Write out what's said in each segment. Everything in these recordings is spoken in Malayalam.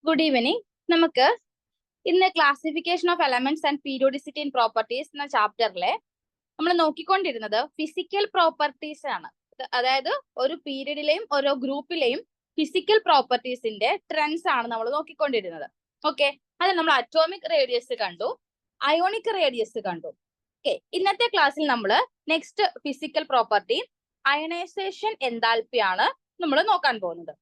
Good evening. നമുക്ക് ഇന്ന് classification of elements and periodicity in properties എന്ന ചാപ്റ്ററിലെ നമ്മൾ നോക്കിക്കൊണ്ടിരുന്നത് ഫിസിക്കൽ പ്രോപ്പർട്ടീസ് ആണ്. അതായത് ഒരു പീരീഡിലെയും ഓരോ ഗ്രൂപ്പിലെയും ഫിസിക്കൽ പ്രോപ്പർട്ടീസിന്റെ ട്രെൻഡ്സ് ആണ് നമ്മൾ നോക്കിക്കൊണ്ടിരുന്നത്. ഓക്കെ, അത് നമ്മൾ അറ്റോമിക് റേഡിയസ് കണ്ടു, അയോണിക് റേഡിയസ് കണ്ടു. ഓക്കെ, ഇന്നത്തെ ക്ലാസ്സിൽ നമ്മൾ next physical property ionization enthalpy ആണ് നമ്മൾ നോക്കാൻ പോകുന്നത്.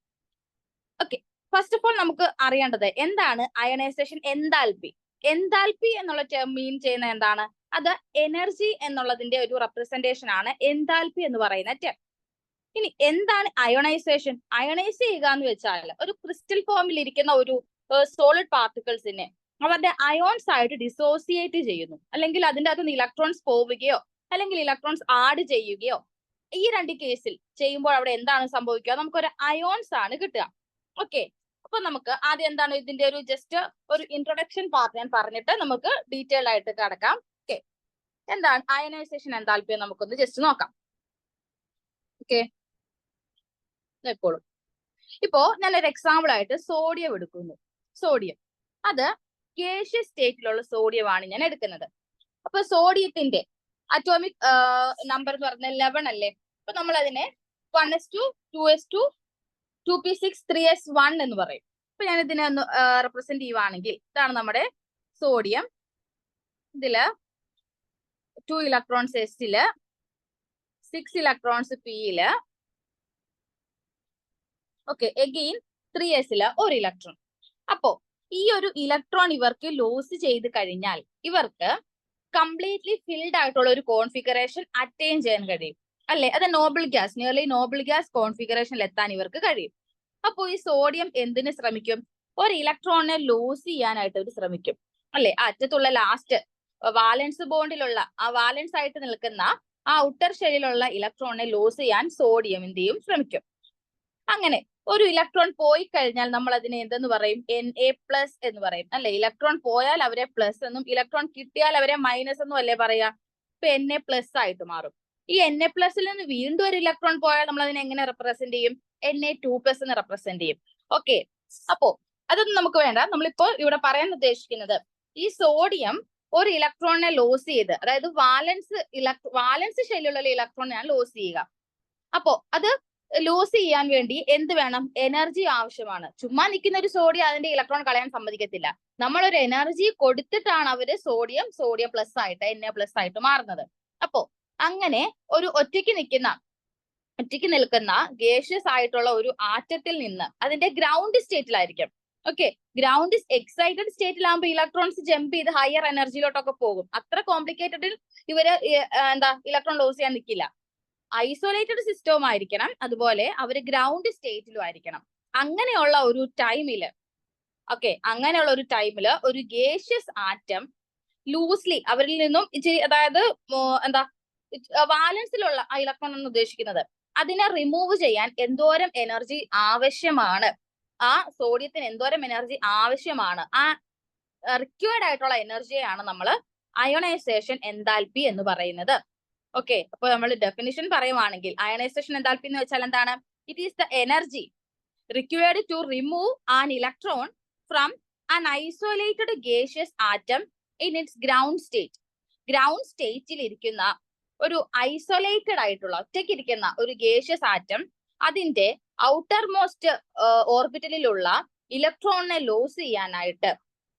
ഓക്കെ, ഫസ്റ്റ് ഓഫ് ഓൾ നമുക്ക് അറിയേണ്ടത് എന്താണ് അയണൈസേഷൻ എൻതാൽപ്പി. എൻതാൽപ്പി എന്നുള്ള ടേം മീൻ ചെയ്യുന്ന എന്താണ്? അത് എനർജി എന്നുള്ളതിന്റെ ഒരു റെപ്രസെന്റേഷൻ ആണ് എൻതാൽപ്പി എന്ന് പറയുന്ന ടേം. ഇനി എന്താണ് അയോണൈസേഷൻ? അയോണൈസ് ചെയ്യുക എന്ന് വെച്ചാൽ ഒരു ക്രിസ്റ്റൽ ഫോമിൽ ഇരിക്കുന്ന ഒരു സോളിഡ് പാർട്ടിക്കിൾസിനെ അവരുടെ അയോൺസ് ആയിട്ട് ഡിസോസിയേറ്റ് ചെയ്യുന്നു, അല്ലെങ്കിൽ അതിൻ്റെ അകത്ത് ഇലക്ട്രോൺസ് പോവുകയോ അല്ലെങ്കിൽ ഇലക്ട്രോൺസ് ആഡ് ചെയ്യുകയോ, ഈ രണ്ട് കേസിൽ ചെയ്യുമ്പോൾ അവിടെ എന്താണ് സംഭവിക്കുക? നമുക്കൊരു അയോൺസ് ആണ് കിട്ടുക. ഓക്കെ, അപ്പൊ നമുക്ക് ആദ്യം എന്താണ് ഇതിന്റെ ഒരു ജസ്റ്റ് ഒരു ഇൻട്രൊഡക്ഷൻ പാർട്ട് ഞാൻ പറഞ്ഞിട്ട് നമുക്ക് ഡീറ്റെയിൽ ആയിട്ട് കിടക്കാം. ഓക്കെ, എന്താണ് അയണൈസേഷൻ എൻതാൽപ്പി നമുക്കൊന്ന് ജസ്റ്റ് നോക്കാം. ഓക്കെ, എപ്പോഴും ഇപ്പോ ഞാനൊരു എക്സാമ്പിൾ ആയിട്ട് സോഡിയം എടുക്കുന്നു. സോഡിയം അത് ഗേഷ്യസ് സ്റ്റേറ്റിലുള്ള സോഡിയം ആണ് ഞാൻ എടുക്കുന്നത്. അപ്പൊ സോഡിയത്തിന്റെ അറ്റോമിക് നമ്പർ എന്ന് പറഞ്ഞാൽ 11 അല്ലേ. അപ്പൊ നമ്മൾ അതിനെ 1s2 2s2 2p6 3s1 എന്ന് പറയും. അപ്പൊ ഞാൻ ഇതിനെ ഒന്ന് റെപ്രസെന്റ് ചെയ്യുവാണെങ്കിൽ ഇതാണ് നമ്മുടെ സോഡിയം. ഇതില് 2 ഇലക്ട്രോൺസ് എസില്, 6 ഇലക്ട്രോൺസ് പിയില്, ഓക്കെ, എഗെയിൻ 3sല് 1 ഇലക്ട്രോൺ. അപ്പോ ഈ ഒരു ഇലക്ട്രോൺ ഇവർക്ക് ലോസ് ചെയ്ത് കഴിഞ്ഞാൽ ഇവർക്ക് കംപ്ലീറ്റ്ലി ഫിൽഡ് ആയിട്ടുള്ള ഒരു കോൺഫിഗറേഷൻ അറ്റൈൻ ചെയ്യാൻ കഴിയും, അല്ലെ? അത് noble gas, nearly noble gas കോൺഫിഗറേഷനിൽ എത്താൻ ഇവർക്ക് കഴിയും. അപ്പോ ഈ സോഡിയം എന്തിനു ശ്രമിക്കും? ഒരു ഇലക്ട്രോണിനെ ലോസ് ചെയ്യാനായിട്ട് അവർ ശ്രമിക്കും, അല്ലെ? അറ്റത്തുള്ള ലാസ്റ്റ് വാലൻസ് ബോണ്ടിലുള്ള ആ വാലൻസ് ആയിട്ട് നിൽക്കുന്ന ആ ഔട്ടർ ഷെല്ലിലുള്ള ഇലക്ട്രോണിനെ ലോസ് ചെയ്യാൻ സോഡിയം എന്ത് ചെയ്യും? ശ്രമിക്കും. അങ്ങനെ ഒരു ഇലക്ട്രോൺ പോയി കഴിഞ്ഞാൽ നമ്മൾ അതിനെ എന്തെന്ന് പറയും? Na+ എന്ന് പറയും, അല്ലെ? ഇലക്ട്രോൺ പോയാൽ അവരെ പ്ലസ് എന്നും ഇലക്ട്രോൺ കിട്ടിയാൽ അവരെ മൈനസ് എന്നും അല്ലേ പറയാ? ഇപ്പൊ Na+ ആയിട്ട് മാറും. ഈ Na+ നിന്ന് വീണ്ടും ഒരു ഇലക്ട്രോൺ പോയാൽ നമ്മൾ അതിനെ എങ്ങനെ റെപ്രസെന്റ് ചെയ്യും? Na2+ എന്ന് റെപ്രസെന്റ് ചെയ്യും. ഓക്കെ, അപ്പോ അതൊന്നും നമുക്ക് വേണ്ട. നമ്മളിപ്പോ ഇവിടെ ഉദ്ദേശിക്കുന്നത് ഈ സോഡിയം ഒരു ഇലക്ട്രോണിനെ ലോസ് ചെയ്ത്, അതായത് വാലൻസ് ഷെല്ലുള്ള ഇലക്ട്രോണിനെയാണ് ലോസ് ചെയ്യുക. അപ്പോ അത് ലോസ് ചെയ്യാൻ വേണ്ടി എന്ത് വേണം? എനർജി ആവശ്യമാണ്. ചുമ്മാ നിൽക്കുന്ന ഒരു സോഡിയം അതിന്റെ ഇലക്ട്രോൺ കളയാൻ സമ്മതിക്കത്തില്ല. നമ്മളൊരു എനർജി കൊടുത്തിട്ടാണ് അവര് സോഡിയം പ്ലസ് ആയിട്ട് Na+ ആയിട്ട് മാറുന്നത്. അപ്പോ അങ്ങനെ ഒരു ഒറ്റയ്ക്ക് നിൽക്കുന്ന ഗേഷ്യസ് ആയിട്ടുള്ള ഒരു ആറ്റത്തിൽ നിന്ന് അതിന്റെ ഗ്രൗണ്ട് സ്റ്റേറ്റിലായിരിക്കും. ഓക്കെ, ഗ്രൗണ്ട് എക്സൈറ്റഡ് സ്റ്റേറ്റിലാകുമ്പോൾ ഇലക്ട്രോൺസ് ജമ്പ് ചെയ്ത് ഹയർ എനർജിയിലോട്ടൊക്കെ പോകും. അത്ര കോംപ്ലിക്കേറ്റഡിൽ ഇവര് ഇലക്ട്രോൺ ലോസ് ചെയ്യാൻ നിൽക്കില്ല. ഐസൊലേറ്റഡ് സിസ്റ്റവും ആയിരിക്കണം, അതുപോലെ അവര് ഗ്രൗണ്ട് സ്റ്റേറ്റിലും ആയിരിക്കണം. അങ്ങനെയുള്ള ഒരു ടൈമില് ഒരു ഗേഷ്യസ് ആറ്റം ലൂസ്ലി അവരിൽ നിന്നും അതായത് വാലൻസിലുള്ള ഇലക്ട്രോൺ എന്ന് ഉദ്ദേശിക്കുന്നത് അതിനെ റിമൂവ് ചെയ്യാൻ എന്തോരം എനർജി ആവശ്യമാണ്, ആ സോഡിയത്തിന് എന്തോരം എനർജി ആവശ്യമാണ്, ആ റിക്വയർഡ് ആയിട്ടുള്ള എനർജിയാണ് നമ്മൾ അയോണൈസേഷൻ എൻതാൽപ്പി എന്ന് പറയുന്നത്. ഓക്കെ, അപ്പൊ നമ്മൾ ഡെഫിനിഷൻ പറയുവാണെങ്കിൽ അയണൈസേഷൻ എൻതാൽപ്പി എന്ന് വെച്ചാൽ എന്താണ്? It is the energy required to remove an electron from an isolated gaseous atom in its ground state. Ground സ്റ്റേറ്റിൽ ഇരിക്കുന്ന ഒരു ഐസൊലേറ്റഡ് ആയിട്ടുള്ള ഒറ്റയ്ക്കിരിക്കുന്ന ഒരു ഗേഷ്യസ് ആറ്റം അതിന്റെ ഔട്ടർ മോസ്റ്റ് ഓർബിറ്റലിലുള്ള ഇലക്ട്രോണിനെ ലോസ് ചെയ്യാനായിട്ട്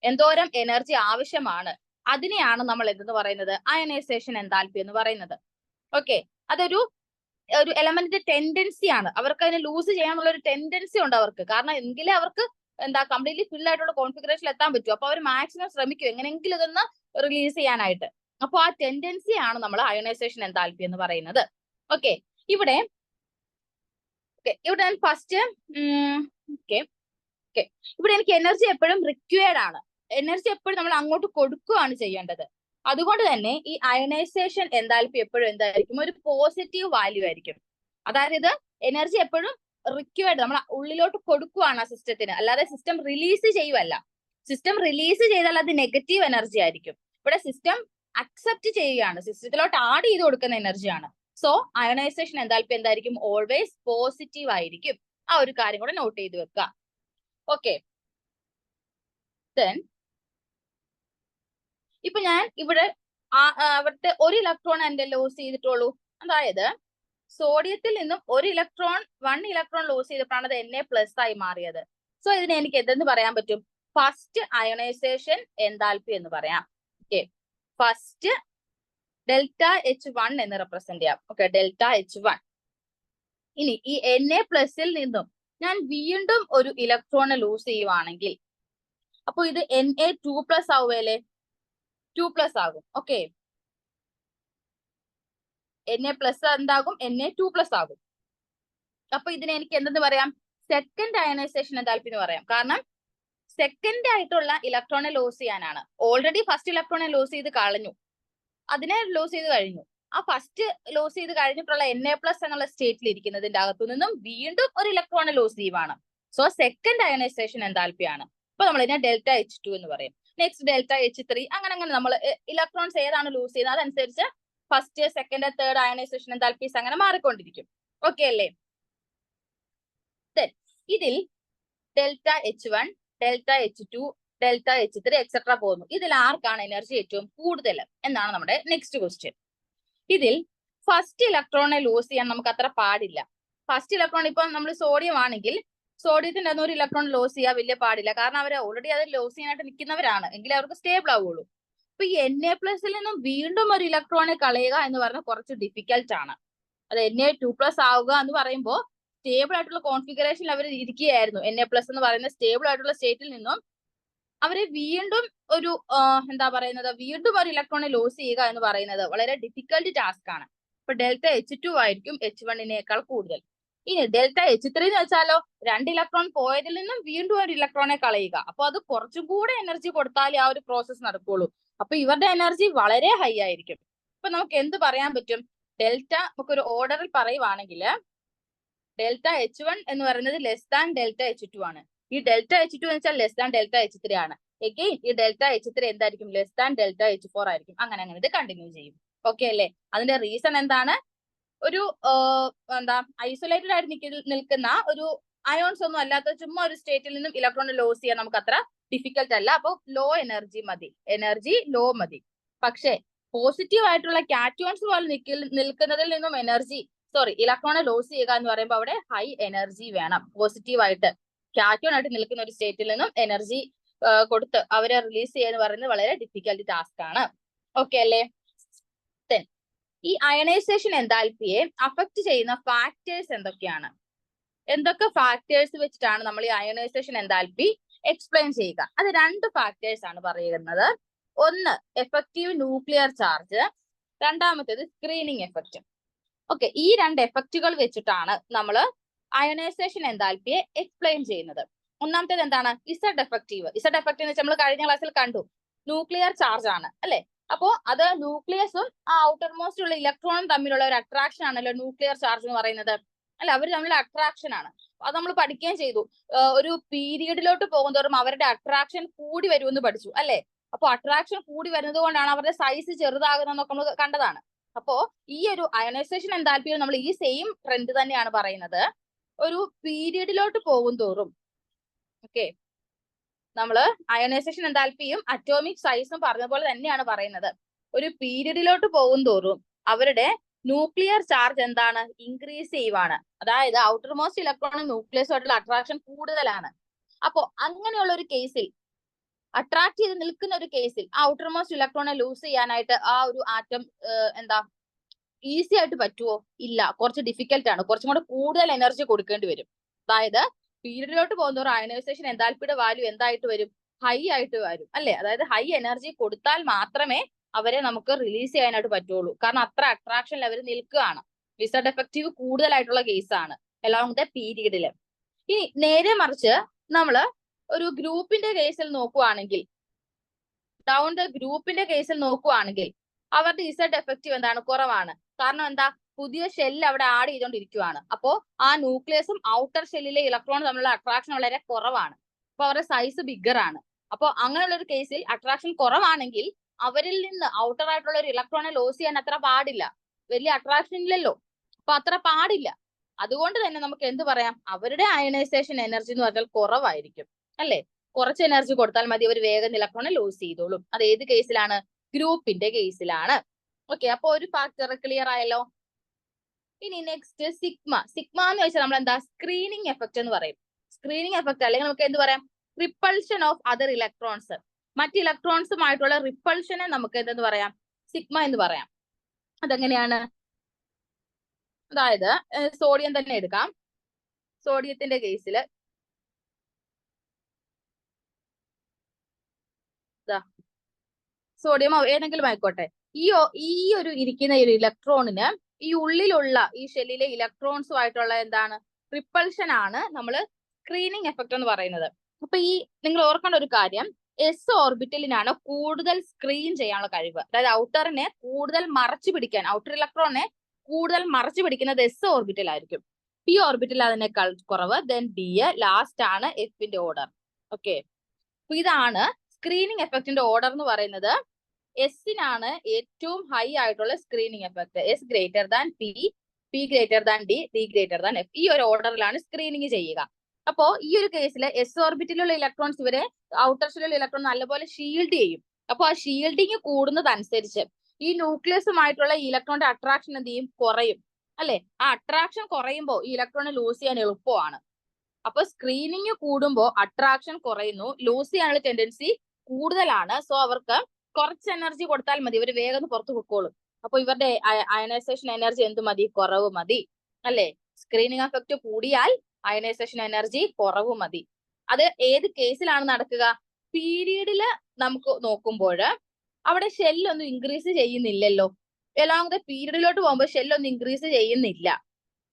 എന്തോരം എനർജി ആവശ്യമാണ്, അതിനെയാണ് നമ്മൾ എന്തെന്ന് പറയുന്നത്? അയണൈസേഷൻ എൻതാൽപ്പി എന്ന് പറയുന്നത്. ഓക്കെ, അതൊരു എലമെന്റിന്റെ ടെൻഡൻസി ആണ്. അവർക്ക് അതിനെ ലൂസ് ചെയ്യാനുള്ള ഒരു ടെൻഡൻസി ഉണ്ട് അവർക്ക്. കാരണം എങ്കിലേ അവർക്ക് കംപ്ലീറ്റ്ലി ഫിൽ ആയിട്ടുള്ള കോൺഫിഗറേഷനിൽ എത്താൻ പറ്റും. അപ്പൊ അവർ മാക്സിമം ശ്രമിക്കും എങ്ങനെയെങ്കിലും ഇതൊന്ന് റിലീസ് ചെയ്യാനായിട്ട്. അപ്പൊ ആ ടെൻഡൻസി ആണ് നമ്മൾ അയണൈസേഷൻ എൻതാൽപ്പി എന്ന് പറയുന്നത്. ഓക്കെ, ഇവിടെ ഫസ്റ്റ് ഇവിടെ എനിക്ക് എനർജി എപ്പോഴും റിക്വയർഡ് ആണ്. എനർജി എപ്പോഴും നമ്മൾ അങ്ങോട്ട് കൊടുക്കുകയാണ് ചെയ്യേണ്ടത്. അതുകൊണ്ട് തന്നെ ഈ അയണൈസേഷൻ എൻതാൽപ്പി എപ്പോഴും എന്തായിരിക്കും? ഒരു പോസിറ്റീവ് വാല്യൂ ആയിരിക്കും. അതായത് എനർജി എപ്പോഴും റിക്വയർഡ്, നമ്മൾ ഉള്ളിലോട്ട് കൊടുക്കുകയാണ് ആ സിസ്റ്റത്തിന്, അല്ലാതെ സിസ്റ്റം റിലീസ് ചെയ്യുവല്ല. സിസ്റ്റം റിലീസ് ചെയ്താൽ അത് നെഗറ്റീവ് എനർജി ആയിരിക്കും. ഇവിടെ സിസ്റ്റം അക്സെപ്റ്റ് ചെയ്യുകയാണ്, സിസ്റ്റത്തിലോട്ട് ആഡ് ചെയ്ത് കൊടുക്കുന്ന എനർജിയാണ്. സോ അയണൈസേഷൻ എൻതാൽപ്പി എന്തായിരിക്കും? ഓൾവേസ് പോസിറ്റീവ് ആയിരിക്കും. ആ ഒരു കാര്യം കൂടെ നോട്ട് ചെയ്ത് വെക്കുക. ഓക്കെ, ദെൻ ഇപ്പൊ ഞാൻ ഇവിടെ അവിടുത്തെ ഒരു ഇലക്ട്രോൺ എന്റെ ലോസ് ചെയ്തിട്ടുള്ളൂ. അതായത് സോഡിയത്തിൽ നിന്നും ഒരു ഇലക്ട്രോൺ 1 ഇലക്ട്രോൺ ലോസ് ചെയ്തപ്പോഴാണ് അത് Na+ ആയി മാറിയത്. സോ ഇതിനെ എനിക്ക് എന്തെന്ന് പറയാൻ പറ്റും? ഫസ്റ്റ് അയണൈസേഷൻ എൻതാൽപ്പി എന്ന് പറയാം. ഓക്കെ, ഫസ്റ്റ് ΔH1 എന്ന് റെപ്രസെന്റ് ചെയ്യാം. Okay, ΔH1. ഇനി ഈ Na+ നിന്നും ഞാൻ വീണ്ടും ഒരു ഇലക്ട്രോൺ ലൂസ് ചെയ്യുവാണെങ്കിൽ അപ്പൊ ഇത് Na2+ ആവുമല്ലേ? 2+ ആകും. ഓക്കെ, Na+ എന്താകും? Na2+ ആകും. അപ്പൊ ഇതിനെ എനിക്ക് എന്തെന്ന് പറയാം? സെക്കൻഡ് അയണൈസേഷൻ എൻതാൽപ്പി എന്ന് പറയാം. കാരണം സെക്കൻഡ് ആയിട്ടുള്ള ഇലക്ട്രോണെ ലോസ് ചെയ്യാനാണ്. ഓൾറെഡി ഫസ്റ്റ് ഇലക്ട്രോണെ ലോസ് ചെയ്ത് കളഞ്ഞു, അതിനെ ലോസ് ചെയ്ത് കഴിഞ്ഞു. ആ ഫസ്റ്റ് ലോസ് ചെയ്ത് കഴിഞ്ഞിട്ടുള്ള Na+ എന്നുള്ള സ്റ്റേറ്റിൽ ഇരിക്കുന്നതിന്റെ അകത്തു നിന്നും വീണ്ടും ഒരു ഇലക്ട്രോണെ ലോസ് ചെയ്യുവാണ്. സോ സെക്കൻഡ് അയണൈസേഷൻ എൻതാൽപ്പിയാണ്. അപ്പൊ നമ്മൾ ഇതിനെ ΔH2 എന്ന് പറയും. നെക്സ്റ്റ് ΔH3, അങ്ങനെ നമ്മൾ ഇലക്ട്രോൺസ് ഏതാണ് ലൂസ് ചെയ്യുന്നത് അതനുസരിച്ച് first, second, third ionisation enthalpies അങ്ങനെ മാറിക്കൊണ്ടിരിക്കും. ഓക്കെ അല്ലേ? ഇതിൽ ΔH1, ΔH2, ΔH3 എക്സെട്ര പോകുന്നു. ഇതിൽ ആർക്കാണ് എനർജി ഏറ്റവും കൂടുതൽ എന്നാണ് നമ്മുടെ നെക്സ്റ്റ് ക്വസ്റ്റ്യൻ. ഇതിൽ ഫസ്റ്റ് ഇലക്ട്രോണെ ലൂസ് ചെയ്യാൻ നമുക്ക് അത്ര പാടില്ല. ഫസ്റ്റ് ഇലക്ട്രോൺ ഇപ്പൊ നമ്മൾ സോഡിയം ആണെങ്കിൽ സോഡിയത്തിന്റെ ഒരു ഇലക്ട്രോൺ ലോസ് ചെയ്യാൻ വലിയ പാടില്ല. കാരണം അവർ ഓൾറെഡി അത് ലോസ് ചെയ്യാനായിട്ട് നിൽക്കുന്നവരാണ്. എങ്കിൽ അവർക്ക് സ്റ്റേബിൾ ആവുള്ളൂ. അപ്പൊ ഈ Na+ നിന്നും വീണ്ടും ഒരു ഇലക്ട്രോണെ കളയുക എന്ന് പറഞ്ഞാൽ കുറച്ച് ഡിഫിക്കൽട്ട് ആണ്. അത് Na2+ ആവുക എന്ന് പറയുമ്പോൾ സ്റ്റേബിൾ ആയിട്ടുള്ള കോൺഫിഗറേഷനിൽ അവർ ഇരിക്കുകയായിരുന്നു. Na+ എന്ന് പറയുന്ന സ്റ്റേബിൾ ആയിട്ടുള്ള സ്റ്റേറ്റിൽ നിന്നും അവരെ വീണ്ടും ഒരു എന്താ പറയുന്നത്, വീണ്ടും ഒരു ഇലക്ട്രോണെ ലോസ് ചെയ്യുക എന്ന് പറയുന്നത് വളരെ ഡിഫിക്കൽട്ട് ടാസ്ക് ആണ്. അപ്പൊ ΔH2 ആയിരിക്കും H1നേക്കാൾ കൂടുതൽ. ഇനി ΔH3 എന്ന് വെച്ചാലോ, 2 ഇലക്ട്രോൺ പോയതിൽ നിന്നും വീണ്ടും ഒരു ഇലക്ട്രോണെ കളയുക. അപ്പൊ അത് കുറച്ചും കൂടെ എനർജി കൊടുത്താലേ ആ ഒരു പ്രോസസ് നടക്കുകയുള്ളൂ. അപ്പൊ ഇവരുടെ എനർജി വളരെ ഹൈ ആയിരിക്കും. അപ്പൊ നമുക്ക് എന്ത് പറയാൻ പറ്റും? നമുക്കൊരു ഓർഡറിൽ പറയുവാണെങ്കിൽ ΔH1 എന്ന് പറയുന്നത് ലെസ് ദാൻ ΔH2 ആണ്. ഈ ΔH2 എന്ന് വെച്ചാൽ ലെസ് ദാൻ ΔH3 ആണ്. എഗെയിൻ ഈ ΔH3 എന്തായിരിക്കും? ലെസ് ദാൻ ΔH4 ആയിരിക്കും. അങ്ങനെ ഇത് കണ്ടിന്യൂ ചെയ്യും. ഓക്കെ അല്ലേ? അതിന്റെ റീസൺ എന്താണ്? ഒരു ഐസൊലേറ്റഡ് ആയിട്ട് നിൽക്കുന്ന ഒരു അയോൺസ് ഒന്നും അല്ലാത്ത ചുമ്മാ ഒരു സ്റ്റേറ്റിൽ നിന്നും ഇലക്ട്രോൺ ലോസ് ചെയ്യാൻ നമുക്ക് അത്ര ഡിഫിക്കൽട്ട് അല്ല. അപ്പൊ ലോ എനർജി മതി, എനർജി ലോ മതി. പക്ഷെ പോസിറ്റീവ് ആയിട്ടുള്ള കാറ്റോൺസ് പോലെ നിൽക്കുന്നതിൽ നിന്നും ഇലക്ട്രോണെ ലോസ് ചെയ്യുക എന്ന് പറയുമ്പോൾ അവിടെ ഹൈ എനർജി വേണം. പോസിറ്റീവ് ആയിട്ട് കാറ്റോൺ ആയിട്ട് നിൽക്കുന്ന ഒരു സ്റ്റേറ്റിൽ നിന്നും എനർജി കൊടുത്ത് അവരെ റിലീസ് ചെയ്യുക എന്ന് പറയുന്നത് വളരെ ഡിഫിക്കൽട്ട് ടാസ്ക് ആണ്. ഓക്കെ അല്ലേ? ഈ അയണൈസേഷൻ എൻതാൽപ്പിയെ അഫക്ട് ചെയ്യുന്ന ഫാക്ടേഴ്സ് എന്തൊക്കെയാണ്? എന്തൊക്കെ ഫാക്ടേഴ്സ് വെച്ചിട്ടാണ് നമ്മൾ ഈ അയണൈസേഷൻ എൻതാൽപ്പി എക്സ്പ്ലെയിൻ ചെയ്യുക? അത് 2 ഫാക്ടേഴ്സ് ആണ് പറയുന്നത്. ഒന്ന് എഫക്റ്റീവ് ന്യൂക്ലിയർ ചാർജ്, രണ്ടാമത്തേത് സ്ക്രീനിങ് എഫക്റ്റ്. ഓക്കെ, ഈ 2 എഫക്റ്റുകൾ വെച്ചിട്ടാണ് നമ്മൾ അയണൈസേഷൻ എൻതാൽപ്പിയെ എക്സ്പ്ലെയിൻ ചെയ്യുന്നത്. ഒന്നാമത്തേത് എന്താണ്? Z effective. ഇസഡ് എഫക്റ്റ് എന്ന് വെച്ചാൽ നമ്മൾ കഴിഞ്ഞ ക്ലാസ്സിൽ കണ്ടു, ന്യൂക്ലിയർ ചാർജ് ആണ് അല്ലെ? അപ്പോ അത് ന്യൂക്ലിയസും ആ ഔട്ടർ മോസ്റ്റ് ഉള്ള ഇലക്ട്രോണും തമ്മിലുള്ള ഒരു അട്രാക്ഷൻ ആണല്ലോ ന്യൂക്ലിയർ ചാർജ് എന്ന് പറയുന്നത് അല്ലെ? അവർ തമ്മിലുള്ള അട്രാക്ഷൻ ആണ്. അത് നമ്മൾ പഠിക്കുകയും ചെയ്തു. ഒരു പീരീഡിലോട്ട് പോകുന്തോറും അവരുടെ അട്രാക്ഷൻ കൂടി വരുമെന്ന് പഠിച്ചു അല്ലെ? അപ്പൊ അട്രാക്ഷൻ കൂടി വരുന്നത് കൊണ്ടാണ് അവരുടെ സൈസ് ചെറുതാകുന്നതൊക്കെ നമ്മൾ കണ്ടതാണ്. അപ്പോ ഈ ഒരു അയണൈസേഷൻ എൻതാൽപ്പിയിൽ നമ്മൾ ഈ സെയിം ട്രെൻഡ് തന്നെയാണ് പറയുന്നത്. ഒരു പീരീഡിലോട്ട് പോകും തോറും നമ്മള് അയണൈസേഷൻ എൻതാൽപ്പിയും അറ്റോമിക് സൈസും പറഞ്ഞ പോലെ തന്നെയാണ് പറയുന്നത്. ഒരു പീരീഡിലോട്ട് പോകും തോറും അവരുടെ ന്യൂക്ലിയർ ചാർജ് എന്താണ്? ഇൻക്രീസ് ചെയ്യുവാണ്. അതായത് ഔട്ടർ മോസ്റ്റ് ഇലക്ട്രോണും ന്യൂക്ലിയസുമായിട്ടുള്ള അട്രാക്ഷൻ കൂടുതലാണ്. അപ്പോ അങ്ങനെയുള്ള ഒരു കേസിൽ, അട്രാക്ട് ചെയ്ത് നിൽക്കുന്ന ഒരു കേസിൽ ഔട്ടർ മോസ്റ്റ് ഇലക്ട്രോണെ ലൂസ് ചെയ്യാനായിട്ട് ആ ഒരു ആറ്റം ഈസി ആയിട്ട് പറ്റുമോ? ഇല്ല, കുറച്ച് ഡിഫിക്കൽട്ട് ആണ്. കുറച്ചും കൂടെ കൂടുതൽ എനർജി കൊടുക്കേണ്ടി വരും. അതായത് പീരീഡിലോട്ട് പോകുന്നതോറും അയണൈസേഷൻ എൻതാൽപ്പിയുടെ വാല്യൂ എന്തായിട്ട് വരും? ഹൈ ആയിട്ട് വരും അല്ലെ? അതായത് ഹൈ എനർജി കൊടുത്താൽ മാത്രമേ അവരെ നമുക്ക് റിലീസ് ചെയ്യാനായിട്ട് പറ്റുള്ളൂ. കാരണം അത്ര അട്രാക്ഷൻ ലെവൽ നിൽക്കുകയാണ്. വിസഡ് എഫക്റ്റീവ് കൂടുതലായിട്ടുള്ള കേസാണ് അലോങ് ദ പീരീഡില്. ഇനി നേരെ മറിച്ച് നമ്മള് ഒരു ഗ്രൂപ്പിന്റെ കേസിൽ നോക്കുവാണെങ്കിൽ, ഡൗൺ ദ ഗ്രൂപ്പിന്റെ കേസിൽ നോക്കുവാണെങ്കിൽ അവരുടെ ഇസഡ് എഫക്റ്റീവ് എന്താണ്? കുറവാണ്. കാരണം എന്താ? പുതിയ ഷെല്ല് അവിടെ ആഡ് ചെയ്തുകൊണ്ടിരിക്കുകയാണ്. അപ്പോ ആ ന്യൂക്ലിയസും ഔട്ടർ ഷെല്ലിലെ ഇലക്ട്രോൺ തമ്മിലുള്ള അട്രാക്ഷൻ വളരെ കുറവാണ്. അപ്പൊ അവരുടെ സൈസ് ബിഗർ ആണ്. അപ്പോൾ അങ്ങനെയുള്ള ഒരു കേസിൽ അട്രാക്ഷൻ കുറവാണെങ്കിൽ അവരിൽ നിന്ന് ഔട്ടർ ആയിട്ടുള്ള ഒരു ഇലക്ട്രോണെ ലോസ് ചെയ്യാൻ അത്ര പാടില്ല. വലിയ അട്രാക്ഷൻ ഇല്ലല്ലോ, അപ്പൊ അത്ര പാടില്ല. അതുകൊണ്ട് തന്നെ നമുക്ക് എന്ത് പറയാം? അവരുടെ അയണൈസേഷൻ എനർജി എന്ന് പറഞ്ഞാൽ കുറവായിരിക്കും അല്ലെ? കുറച്ച് എനർജി കൊടുത്താൽ മതി, അവർ വേഗം ഇലക്ട്രോണെ ലൂസ് ചെയ്തോളും. അത് ഏത് കേസിലാണ്? ഗ്രൂപ്പിന്റെ കേസിലാണ്. ഓക്കെ, അപ്പൊ ഒരു ഫാക്ടർ ക്ലിയർ ആയല്ലോ. ഇനി നെക്സ്റ്റ് സിഗ്മ. സിഗ്മ എന്ന് വെച്ചാൽ നമ്മൾ എന്താ സ്ക്രീനിങ് എഫക്ട് എന്ന് പറയും. സ്ക്രീനിങ് എഫക്ട് അല്ലെങ്കിൽ നമുക്ക് എന്ത് പറയാം? Repulsion of other electrons. മറ്റ് ഇലക്ട്രോൺസുമായിട്ടുള്ള റിപ്പൾഷനെ നമുക്ക് എന്തെന്ന് പറയാം? സിഗ്മ എന്ന് പറയാം. അതെങ്ങനെയാണ്? അതായത് സോഡിയം തന്നെ എടുക്കാം. സോഡിയത്തിന്റെ കേസിൽ സോഡിയം ഏതെങ്കിലും ആയിക്കോട്ടെ, ഈ ഒരു ഇരിക്കുന്ന ഒരു ഇലക്ട്രോണിന് ഈ ഉള്ളിലുള്ള ഈ ഷെല്ലിലെ ഇലക്ട്രോൺസുമായിട്ടുള്ള എന്താണ് റിപ്പൾഷൻ ആണ് നമ്മൾ സ്ക്രീനിങ് എഫക്ട് എന്ന് പറയുന്നത്. അപ്പൊ ഈ നിങ്ങൾ ഓർക്കേണ്ട ഒരു കാര്യം, എസ് ഓർബിറ്റലിനാണ് കൂടുതൽ സ്ക്രീൻ ചെയ്യാനുള്ള കഴിവ്. അതായത് ഔട്ടറിനെ കൂടുതൽ മറച്ചു പിടിക്കാൻ, ഔട്ടർ ഇലക്ട്രോണിനെ കൂടുതൽ മറച്ചു പിടിക്കുന്നത് എസ് ഓർബിറ്റൽ ആയിരിക്കും. പി ഓർബിറ്റൽ അതിനേക്കാൾ കുറവ്. ദെൻ ഡി, ലാസ്റ്റ് ആണ് എഫിന്റെ ഓർഡർ. ഓക്കെ, അപ്പൊ ഇതാണ് സ്ക്രീനിങ് എഫക്റ്റിന്റെ ഓർഡർ എന്ന് പറയുന്നത്. എസിനാണ് ഏറ്റവും ഹൈ ആയിട്ടുള്ള screening effect. S greater than P, P greater than D, D greater than F. ഈ ഒരു ഓർഡറിലാണ് സ്ക്രീനിങ് ചെയ്യുക. അപ്പോ ഈ ഒരു കേസിൽ എസ് ഓർബിറ്റിലുള്ള ഇലക്ട്രോൺസ് ഇവരെ ഔട്ടർ ഷെല്ലിലുള്ള ഇലക്ട്രോൺ നല്ലപോലെ ഷീൽഡ് ചെയ്യും. അപ്പൊ ആ ഷീൽഡിങ് കൂടുന്നതനുസരിച്ച് ഈ ന്യൂക്ലിയസുമായിട്ടുള്ള ഇലക്ട്രോണിന്റെ അട്രാക്ഷൻ എന്ത് ചെയ്യും? കുറയും. അല്ലെ? ആ അട്രാക്ഷൻ കുറയുമ്പോൾ ഈ ഇലക്ട്രോണിനെ ലൂസ് ചെയ്യാൻ എളുപ്പമാണ്. അപ്പൊ സ്ക്രീനിങ് കൂടുമ്പോൾ അട്രാക്ഷൻ കുറയുന്നു, ലൂസ് ചെയ്യാനുള്ള ടെൻഡൻസി കൂടുതലാണ്. സോ അവർക്ക് കുറച്ച് എനർജി കൊടുത്താൽ മതി, ഇവർ വേഗം പുറത്തു പൊക്കോളും. അപ്പൊ ഇവരുടെ അയനൈസേഷൻ എനർജി എന്ത് മതി? കുറവ് മതി. അല്ലെ? സ്ക്രീനിങ് എഫക്ട് കൂടിയാൽ അയനൈസേഷൻ എനർജി കുറവ് മതി. അത് ഏത് കേസിലാണ് നടക്കുക? പീരീഡില് നമുക്ക് നോക്കുമ്പോൾ അവിടെ ഷെല്ലൊന്നും ഇൻക്രീസ് ചെയ്യുന്നില്ലല്ലോ. എലോങ് ദ പീരീഡിലോട്ട് പോകുമ്പോൾ ഷെല്ലൊന്നും ഇൻക്രീസ് ചെയ്യുന്നില്ല.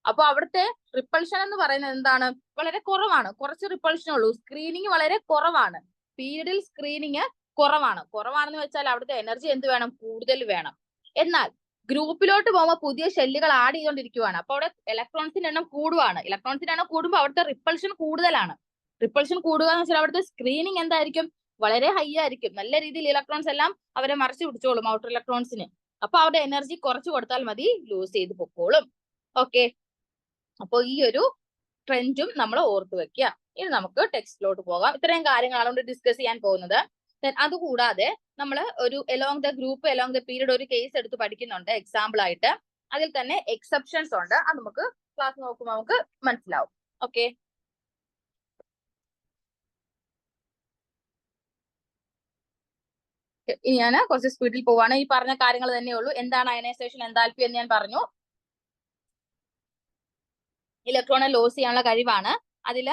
അപ്പൊ അവിടുത്തെ റിപ്പൾഷൻ എന്ന് പറയുന്നത് എന്താണ്? വളരെ കുറവാണ്. കുറച്ച് റിപ്പൾഷനേ ഉള്ളൂ. സ്ക്രീനിങ് വളരെ കുറവാണ്. പീരീഡിൽ സ്ക്രീനിങ് കുറവാണെന്ന് വെച്ചാൽ അവിടുത്തെ എനർജി എന്ത് വേണം? കൂടുതൽ വേണം. എന്നാൽ ഗ്രൂപ്പിലോട്ട് പോകുമ്പോൾ പുതിയ ഷെല്ലുകൾ ആഡ് ചെയ്തുകൊണ്ടിരിക്കുകയാണ്. അപ്പൊ അവിടെ ഇലക്ട്രോൺസിന്റെ എണ്ണം കൂടുവാണ്. ഇലക്ട്രോൺസിന്റെ എണ്ണം കൂടുമ്പോൾ അവിടുത്തെ റിപ്പൾഷൻ കൂടുതലാണ്. റിപ്പൾഷൻ കൂടുക എന്ന് വെച്ചാൽ അവിടുത്തെ സ്ക്രീനിങ് എന്തായിരിക്കും? വളരെ ഹൈ ആയിരിക്കും. നല്ല രീതിയിൽ ഇലക്ട്രോൺസ് എല്ലാം അവരെ മറച്ചു പിടിച്ചോളും ഔട്ടർ ഇലക്ട്രോൺസിന്. അപ്പൊ അവരുടെ എനർജി കുറച്ച് കൊടുത്താൽ മതി, ലൂസ് ചെയ്ത് പൊക്കോളും. ഓക്കെ, അപ്പൊ ഈ ഒരു ട്രെൻഡും നമ്മൾ ഓർത്തു വെക്കുക. ഇനി നമുക്ക് ടെക്സ്റ്റിലോട്ട് പോകാം. ഇത്രയും കാര്യങ്ങളാണ് ഡിസ്കസ് ചെയ്യാൻ പോകുന്നത്. അതുകൂടാതെ നമ്മൾ ഒരു along the group, along the period ഒരു കേസ് എടുത്ത് പഠിക്കുന്നുണ്ട് എക്സാമ്പിൾ ആയിട്ട്. അതിൽ തന്നെ എക്സെപ്ഷൻസ് ഉണ്ട്. അത് നമുക്ക് ക്ലാസ് നോക്കുമ്പോൾ നമുക്ക് മനസ്സിലാവും. ഓക്കെ, ഇനി ഞാൻ കുറച്ച് സ്പീഡിൽ പോവാണ്. ഈ പറഞ്ഞ കാര്യങ്ങൾ തന്നെയുള്ളൂ. എന്താണ് അയനൈസേഷൻ എൻതാൽപ്പി എന്ന് ഞാൻ പറഞ്ഞു. ഇലക്ട്രോണെ ലോസ് ചെയ്യാനുള്ള കഴിവാണ്. അതിൽ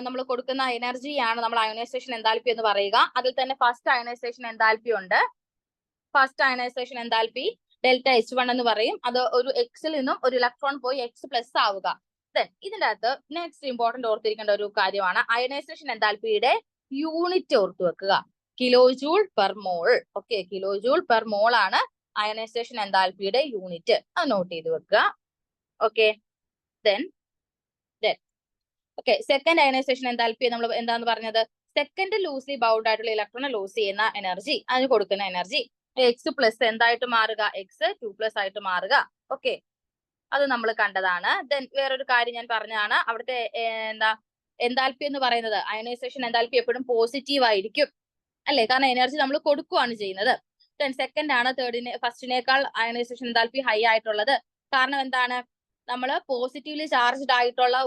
നമ്മൾ കൊടുക്കുന്ന എനർജിയാണ് നമ്മൾ അയനൈസേഷൻ എൻതാൽപ്പി എന്ന് പറയുക. അതിൽ തന്നെ ഫസ്റ്റ് അയനൈസേഷൻ എൻതാൽപ്പി ഉണ്ട്. ഫസ്റ്റ് അയനൈസേഷൻ എൻതാൽപ്പി ΔH1 എന്ന് പറയും. അത് ഒരു എക്സിൽ നിന്നും ഒരു ഇലക്ട്രോൺ പോയി എക്സ് പ്ലസ് ആവുക. ദെൻ ഇതിന്റെ അകത്ത് നെക്സ്റ്റ് ഇമ്പോർട്ടന്റ് ഓർത്തിരിക്കേണ്ട ഒരു കാര്യമാണ് അയനൈസേഷൻ എൻതാൽപ്പിയുടെ യൂണിറ്റ് ഓർത്തു വെക്കുക. Kilo joule per mole. Okay, kilo joule per mole ആണ് അയനൈസേഷൻ എൻതാൽപ്പിയുടെ യൂണിറ്റ്. അത് നോട്ട് ചെയ്ത് വെക്കുക. Okay, then okay, second ionisation enthalpy നമ്മൾ എന്താന്ന് പറഞ്ഞത്? സെക്കൻഡ് ലൂസ്ലി ബൗണ്ട് ആയിട്ടുള്ള ഇലക്ട്രോണെ ലൂസ് ചെയ്യുന്ന എനർജി, അതിന് കൊടുക്കുന്ന എനർജി എക്സ് പ്ലസ് എന്തായിട്ട് മാറുക? എക്സ് 2+ ആയിട്ട് മാറുക. ഓക്കെ, അത് നമ്മൾ കണ്ടതാണ്. ദെൻ വേറൊരു കാര്യം ഞാൻ പറഞ്ഞതാണ്, അവിടുത്തെ എൻതാൽപ്പി എന്ന് പറയുന്നത് അയനൈസേഷൻ എൻതാൽപ്പി എപ്പോഴും പോസിറ്റീവ് ആയിരിക്കും. അല്ലെ? കാരണം എനർജി നമ്മൾ കൊടുക്കുകയാണ് ചെയ്യുന്നത്. ദെൻ സെക്കൻഡ് ആണ് ഫസ്റ്റിനേക്കാൾ അയനൈസേഷൻ എൻതാൽപ്പി ഹൈ ആയിട്ടുള്ളത്. കാരണം എന്താണ്? നമ്മൾ പോസിറ്റീവ്ലി ചാർജ്ഡ് ആയിട്ടുള്ള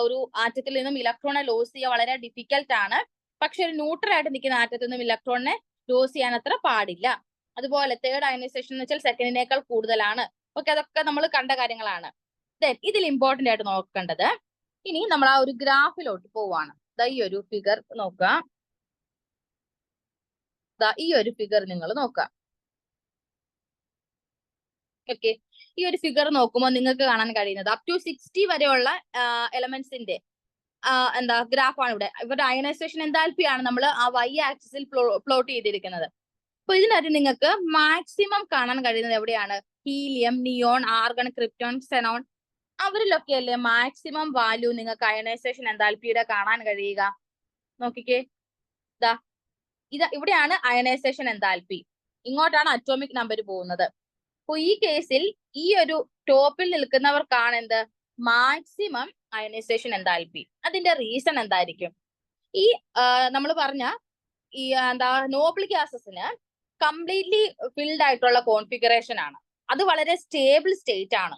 ഒരു ആറ്റത്തിൽ നിന്നും ഇലക്ട്രോണെ ലോസ് ചെയ്യാൻ വളരെ ഡിഫിക്കൽട്ട് ആണ്. പക്ഷെ ഒരു ന്യൂട്രൽ ആയിട്ട് നിൽക്കുന്ന ആറ്റത്തിൽ നിന്നും ഇലക്ട്രോണിനെ ലോസ് ചെയ്യാൻ അത്ര പാടില്ല. അതുപോലെ തേർഡ് അയനൈസേഷൻ എന്ന് വെച്ചാൽ സെക്കൻഡിനേക്കാൾ കൂടുതലാണ്. ഓക്കെ, അതൊക്കെ നമ്മൾ കണ്ട കാര്യങ്ങളാണ്. ദെൻ ഇതിൽ ഇമ്പോർട്ടന്റ് ആയിട്ട് നോക്കേണ്ടത്, ഇനി നമ്മൾ ആ ഒരു ഗ്രാഫിലോട്ട് പോവാണ്. ഈ ഒരു ഫിഗർ നോക്കുക. ഈ ഒരു ഫിഗർ നിങ്ങൾ നോക്കുക. ഓക്കെ, ഈ ഒരു ഫിഗർ നോക്കുമ്പോൾ നിങ്ങൾക്ക് കാണാൻ കഴിയുന്നത് അപ് ടു 60 വരെയുള്ള എലമെന്റ്സിന്റെ ഗ്രാഫാണ് ഇവിടെ. ഇവരുടെ അയനൈസേഷൻ എൻതാൽപ്പിയാണ് നമ്മൾ ആ y ആക്സിസിൽ പ്ലോട്ട് ചെയ്തിരിക്കുന്നത്. അപ്പൊ ഇതിനകത്ത് നിങ്ങൾക്ക് മാക്സിമം കാണാൻ കഴിയുന്നത് എവിടെയാണ്? Helium, neon, argon, krypton, xenon, അവരിലൊക്കെ അല്ലേ മാക്സിമം വാല്യൂ നിങ്ങൾക്ക് അയനൈസേഷൻ എൻതാൽപ്പിയുടെ കാണാൻ കഴിയുക. നോക്കിക്കേ, ഇവിടെയാണ് അയനൈസേഷൻ എൻതാൽപ്പി. ഇങ്ങോട്ടാണ് അറ്റോമിക് നമ്പർ പോകുന്നത്. അപ്പൊ ഈ കേസിൽ ഈ ഒരു ടോപ്പിൽ നിൽക്കുന്നവർക്കാണ് എന്ത്? Maximum ionization enthalpy. അതിന്റെ റീസൺ എന്തായിരിക്കും? ഈ നമ്മൾ പറഞ്ഞ ഈ എന്താ നോബിൾ ഗ്യാസസിന് കംപ്ലീറ്റ്ലി ഫിൽഡ് ആയിട്ടുള്ള കോൺഫിഗറേഷൻ ആണ്. അത് വളരെ സ്റ്റേബിൾ സ്റ്റേറ്റ് ആണ്.